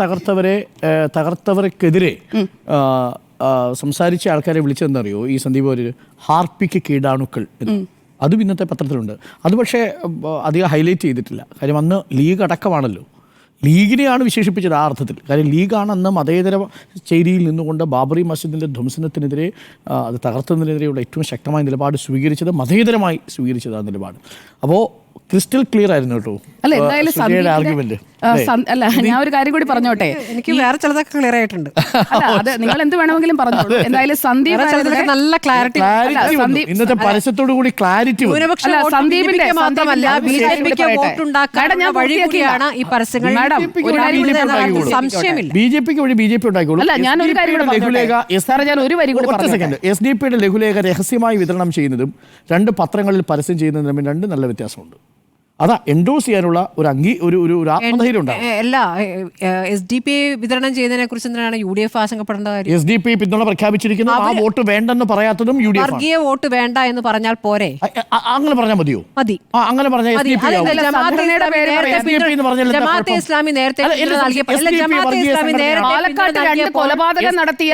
തകർത്തവർക്കെതിരെ സംസാരിച്ച ആൾക്കാരെ വിളിച്ചതെന്നറിയോ ഈ സന്ദീപ് ഒരു ഹാർപ്പിക്ക് കീടാണുക്കൾ എന്ന്. അതും ഇന്നത്തെ പത്രത്തിലുണ്ട്. അത് പക്ഷേ അധികം ഹൈലൈറ്റ് ചെയ്തിട്ടില്ല. കാര്യം അന്ന് ലീഗ് അടക്കമാണല്ലോ, ലീഗിനെയാണ് വിശേഷിപ്പിച്ചത് ആ അർത്ഥത്തിൽ. കാര്യം ലീഗാണ് അന്ന് മതേതര ചേരിയിൽ നിന്നുകൊണ്ട് ബാബറി മസ്ജിദിൻ്റെ ധ്വംസനത്തിനെതിരെ, അത് തകർത്തതിനെതിരെയുള്ള ഏറ്റവും ശക്തമായ നിലപാട് സ്വീകരിച്ചത്, മതേതരമായി സ്വീകരിച്ചത് ആ നിലപാട്. അപ്പോൾ ക്രിസ്റ്റൽ ക്ലിയർ ആയിരുന്നു കേട്ടോ അല്ല എന്തായാലും ആർഗ്യുമെന്റ്. അല്ല ഞാൻ ഒരു കാര്യം കൂടി പറഞ്ഞോട്ടെ, എനിക്ക് വേറെ ചിലതൊക്കെ ക്ലിയർ ആയിട്ടുണ്ട്. അല്ല അത് നിങ്ങൾ എന്ത് വേണമെങ്കിലും പറഞ്ഞോളൂ. എന്തായാലും സന്ദീപ് നല്ല ക്ലാരിറ്റി, ഇന്നത്തെ പരസ്യത്തോടു കൂടി ക്ലാരിറ്റി സന്ദീപിന്റെ മാത്രമല്ല BJP-ക്ക് വോട്ടുണ്ടാക്കാൻ വഴി കൂടിയാണ് ഈ പരസ്യങ്ങൾ. സംശയമില്ല, BJP-ക്ക് വഴി BJP ഉണ്ടാക്കിക്കോളൂ. അല്ല ഞാൻ ഒരു കാര്യം ഞാൻ ഒരു വരി കൂടി SDP-യുടെ ലഘുലേഖ രഹസ്യമായി വിതരണം ചെയ്യുന്നതും 2 പത്രങ്ങളിൽ പരസ്യം ചെയ്യുന്നതും തമ്മിൽ 2 നല്ല വ്യത്യാസമുണ്ട്. അതാ എൻഡോസ് ചെയ്യാനുള്ള ഒരു ആത്മധൈര്യം ഉണ്ടാവും. അല്ല SDP വിതരണം ചെയ്യുന്നതിനെ കുറിച്ച് എന്തിനാണ് UDF ആശങ്കപ്പെടേണ്ട കാര്യം? SDP പിന്തുണ പ്രഖ്യാപിച്ചിരിക്കുന്നു. ആ വോട്ട് വേണ്ടെന്ന് പറയാത്തതും UDF. വർഗീയ വോട്ട് വേണ്ട എന്ന് പറഞ്ഞാൽ പോരെ? അങ്ങനെ പറഞ്ഞാൽ മതിയോ? മതി. അങ്ങനെ പറഞ്ഞാൽ ജമാഅത്തെ ഇസ്ലാമി നേരത്തെ കൊലപാതകം നടത്തിയ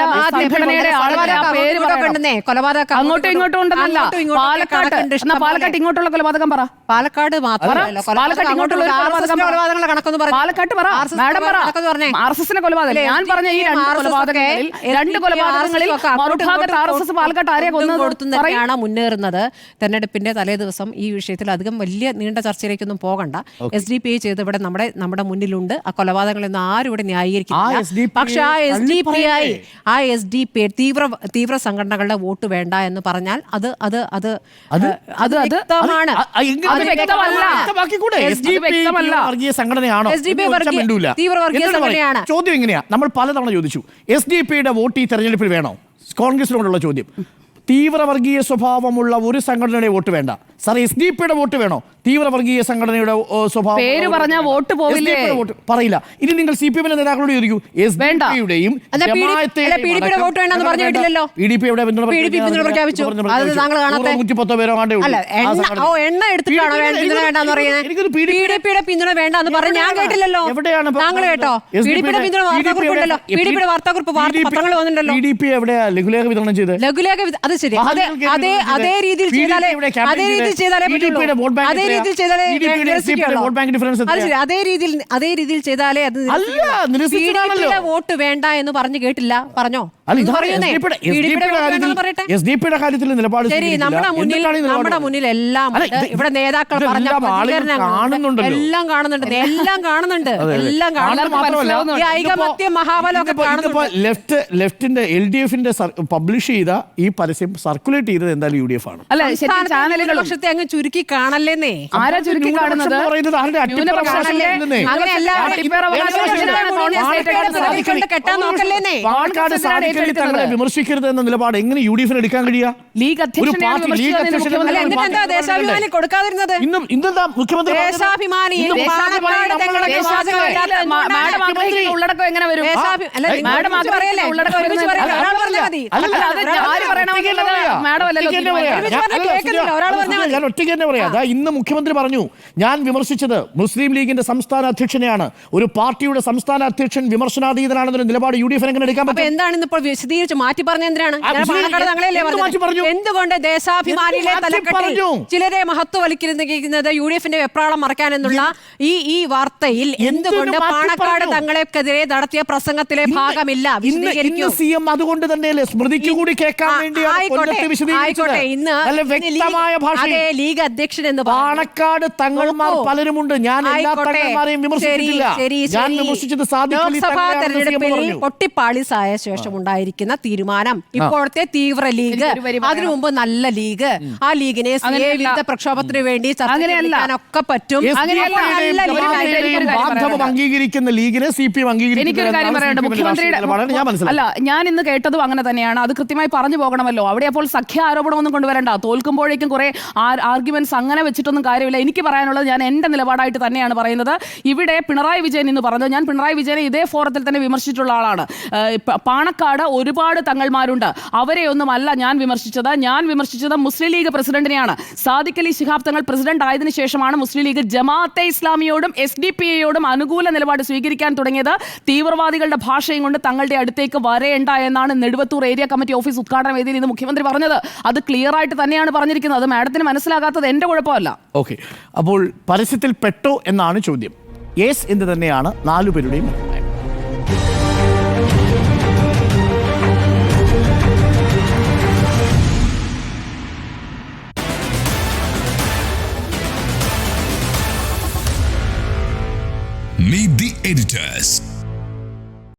അങ്ങോട്ടും ഇങ്ങോട്ടും ഉണ്ടെന്നല്ല. പാലക്കാട്ട് ഇങ്ങോട്ടുള്ള കൊലപാതകം പറ. പാലക്കാട് മാത്രമല്ല, പാലക്കാട് ഇങ്ങോട്ടുള്ള കൊലപാതകങ്ങളുടെ കണക്കൊന്ന് പറ. പാലക്കാട്ട് പറ, മാഡം പറ. RSS-ന്റെ കൊലപാതകം ഞാൻ പറഞ്ഞ ഈ 2 കൊലപാതകങ്ങളിൽ മറുഭാഗത്ത് RSS പാലക്കാട്ട് ആരെയാ കൊന്നതാണ് മുന്നേറുന്നത്. തെരഞ്ഞെടുപ്പിന്റെ തലേ ദിവസം ഈ വിഷയത്തിൽ അധികം വലിയ നീണ്ട ചർച്ചയിലേക്കൊന്നും പോകണ്ട. SDP ചെയ്ത് ഇവിടെ നമ്മുടെ മുന്നിലുണ്ട്. ആ കൊലപാതകങ്ങളൊന്നും ആരും ഇവിടെ ന്യായീകരിക്കില്ല. പക്ഷെ ആ SDP തീവ്ര സംഘടനകളുടെ വോട്ട് വേണ്ട എന്ന് പറഞ്ഞാൽ അത് വ്യക്തമാണ്. ചോദ്യം എങ്ങനെയാ? നമ്മൾ പലതവണ ചോദിച്ചു SDP-യുടെ വോട്ട് ഈ തെരഞ്ഞെടുപ്പിൽ വേണോ? കോൺഗ്രസിനോടുള്ള ചോദ്യം. തീവ്രവർഗീയ സ്വഭാവമുള്ള ഒരു സംഘടനയുടെ വോട്ട് വേണ്ട. സാർ SDP-യുടെ വോട്ട് വേണോ? തീവ്രവർഗീയ സംഘടനയുടെ സ്വഭാവം പേര് പറഞ്ഞാൽ വോട്ട് പോവില്ലേ? പറയില്ല. ഇനി നിങ്ങൾ CPM-ന്റെ നേതാക്കളോട് ചോദിക്കൂ. SDP-യുടെയും വോട്ട് വേണ്ടെന്ന് പറഞ്ഞു കേട്ടില്ലല്ലോ. PDP എവിടെ പ്രഖ്യാപിച്ചു? അത് താങ്കൾ കാണാത്ത 110 പേരോ കണ്ടേ ഉള്ളൂ. എണ്ണ എടുത്തിട്ടാണോ പിന്തുണ വേണ്ടെന്ന് പറയുന്നത്? PDP-യുടെ പിന്തുണ വേണ്ടെന്ന് പറഞ്ഞു ഞാൻ കേട്ടില്ലല്ലോ. എവിടെയാണ് താങ്കൾ കേട്ടോ? PDP-യുടെ പിന്തുണ വാർത്താക്കുറിപ്പുണ്ടല്ലോ. PDP-യുടെ വാർത്താക്കുറിപ്പ് പത്രങ്ങൾ വന്നിട്ടുണ്ടല്ലോ. PDP എവിടെയാ ലഘുലേഖ വിതരണം ചെയ്ത്? ലഘുലേഖ അത് ശരി. അതേ രീതിയിൽ ചെയ്താലേ അതേ രീതിയിൽ ചെയ്താലേ അത് വോട്ട് വേണ്ട എന്ന് പറഞ്ഞു കേട്ടില്ല. പറഞ്ഞോ? ശരി, നമ്മുടെ മുന്നിൽ എല്ലാം ഇവിടെ നേതാക്കൾ പറഞ്ഞ എല്ലാം കാണുന്നുണ്ട്. ഈ ഐകമത്യം മഹാബലമൊക്കെ ലെഫ്റ്റിന്റെ LDF-ന്റെ പബ്ലിഷ് ചെയ്ത ഈ പരസ്യം സർക്കുലേറ്റ് ചെയ്തത് എന്തായാലും UDF ആണ്. പക്ഷത്തെ അങ്ങ് ചുരുക്കി കാണല്ലേന്നേ. ആരാ ചുരുക്കി കാണുന്നത്? കെട്ടാൻ നോക്കല്ലേന്നേ. പാലക്കാട് സാദിഖലി തങ്ങളെ വിമർശിക്കരുത് എന്ന നിലപാട് എങ്ങനെ UDF-ന് എടുക്കാൻ കഴിയുക? ലീഗ് ദേശാഭിമാനി കൊടുക്കാതിരുന്നത് ഇന്നെന്താ മുഖ്യമന്ത്രി ഉള്ളടക്കം എങ്ങനെ വരും? ഞാൻ ഒറ്റയ്ക്ക് തന്നെ പറയാം. ഇന്ന് മുഖ്യമന്ത്രി പറഞ്ഞു, ഞാൻ വിമർശിച്ചത് മുസ്ലിം ലീഗിന്റെ സംസ്ഥാന അധ്യക്ഷനെയാണ്. ഒരു പാർട്ടിയുടെ സംസ്ഥാന അധ്യക്ഷൻ വിമർശനാതീതനാണെന്നൊരു നിലപാട് UDF-ന് എങ്ങനെ എടുക്കാൻ പറ്റും? എന്താണ് ഇന്നിപ്പോൾ വിശദീകരിച്ച് മാറ്റി പറഞ്ഞ എന്തിനാണ്? എന്തുകൊണ്ട് ദേശാഭിമാനിയിലെ തലക്കെട്ടിൽ ചിലരെ മഹത്വവൽക്കരിക്കുന്നത് UDF-ന്റെ വെപ്രാളം മറയ്ക്കാൻ എന്നുള്ള ഈ വാർത്തയിൽ എന്തുകൊണ്ട് പാണക്കാട് തങ്ങളെക്കെതിരെ നടത്തിയ പ്രസംഗത്തിലെ ഭാഗമില്ല? CM അതുകൊണ്ട് തന്നെയല്ലേ സ്മൃതിക്ക് കൂടി കേൾക്കാൻ വേണ്ടി അതേ ലീഗ് അധ്യക്ഷൻ എന്ന് പാണക്കാട് തങ്ങൾമാർ പലരുമുണ്ട്. ഞാൻ എല്ലാ തങ്ങൾമാരെയും വിമർശിച്ചിട്ടില്ല. ഞാൻ വിമർശിച്ചത് ലോക്സഭാ തെരഞ്ഞെടുപ്പിൽ പൊട്ടിപ്പാളിസായ ശേഷം ഉണ്ടായിരിക്കുന്ന തീരുമാനം. ഇപ്പോഴത്തെ തീവ്ര ലീഗ്, അതിനു മുമ്പ് നല്ല ലീഗ്, ആ ലീഗിനെ വിരുദ്ധ പ്രക്ഷോഭത്തിന് വേണ്ടി ചർച്ചയൊക്കെ പറ്റും. അംഗീകരിക്കുന്ന ലീഗിനെ CPM അംഗീകരിക്കും. അല്ല, ഞാൻ ഇന്ന് കേട്ടതും അങ്ങനെ തന്നെയാണ്. അത് കൃത്യമായി പറഞ്ഞു പോകണമല്ലോ. അവിടെ അപ്പോൾ സഖ്യ ആരോപണമൊന്നും കൊണ്ടുവരണ്ട. തോൽക്കുമ്പോഴേക്കും കുറെ ആർഗ്യുമെന്റ്സ് അങ്ങനെ വെച്ചിട്ടൊന്നും കാര്യമില്ല. എനിക്ക് പറയാനുള്ളത്, ഞാൻ എൻ്റെ നിലപാടായിട്ട് തന്നെയാണ് പറയുന്നത്. ഇവിടെ പിണറായി വിജയൻ എന്ന് പറഞ്ഞത്, ഞാൻ പിണറായി വിജയനെ ഇതേ ഫോറത്തിൽ തന്നെ വിമർശിച്ചിട്ടുള്ള ആളാണ്. പാണക്കാട് ഒരുപാട് തങ്ങൾമാരുണ്ട്, അവരെയൊന്നുമല്ല ഞാൻ വിമർശിച്ചത്. ഞാൻ വിമർശിച്ചത് മുസ്ലിം ലീഗ് പ്രസിഡന്റിനെയാണ്. സാദിഖ് അലി ശിഹാബ് തങ്ങൾ പ്രസിഡന്റ് ആയതിനു ശേഷമാണ് മുസ്ലിം ലീഗ് ജമാഅത്തെ ഇസ്ലാമിയോടും SDP-യോടും അനുകൂല നിലപാട് സ്വീകരിക്കാൻ തുടങ്ങിയത്. തീവ്രവാദികളുടെ ഭാഷയും കൊണ്ട് തങ്ങളുടെ അടുത്തേക്ക് വരേണ്ട എന്നാണ് നെടുവത്തൂർ ഏരിയ കമ്മിറ്റി ഓഫീസ് ഉദ്ഘാടന വേദിയിൽ ഇന്ന് മുഖ്യമന്ത്രി പറഞ്ഞത്. അത് ക്ലിയർ ആയിട്ട് തന്നെയാണ് പറഞ്ഞിരിക്കുന്നത്. അത് മാഡത്തിന് മനസ്സിലാകാത്തത് എൻ്റെ കുഴപ്പമല്ല. ഓക്കെ, അപ്പോൾ പരസ്യത്തിൽ പെട്ടോ എന്നാണ് ചോദ്യം. യെസ് എന്ന് തന്നെയാണ് 4 പേരുടെയും അഭിപ്രായം. Meet the editors.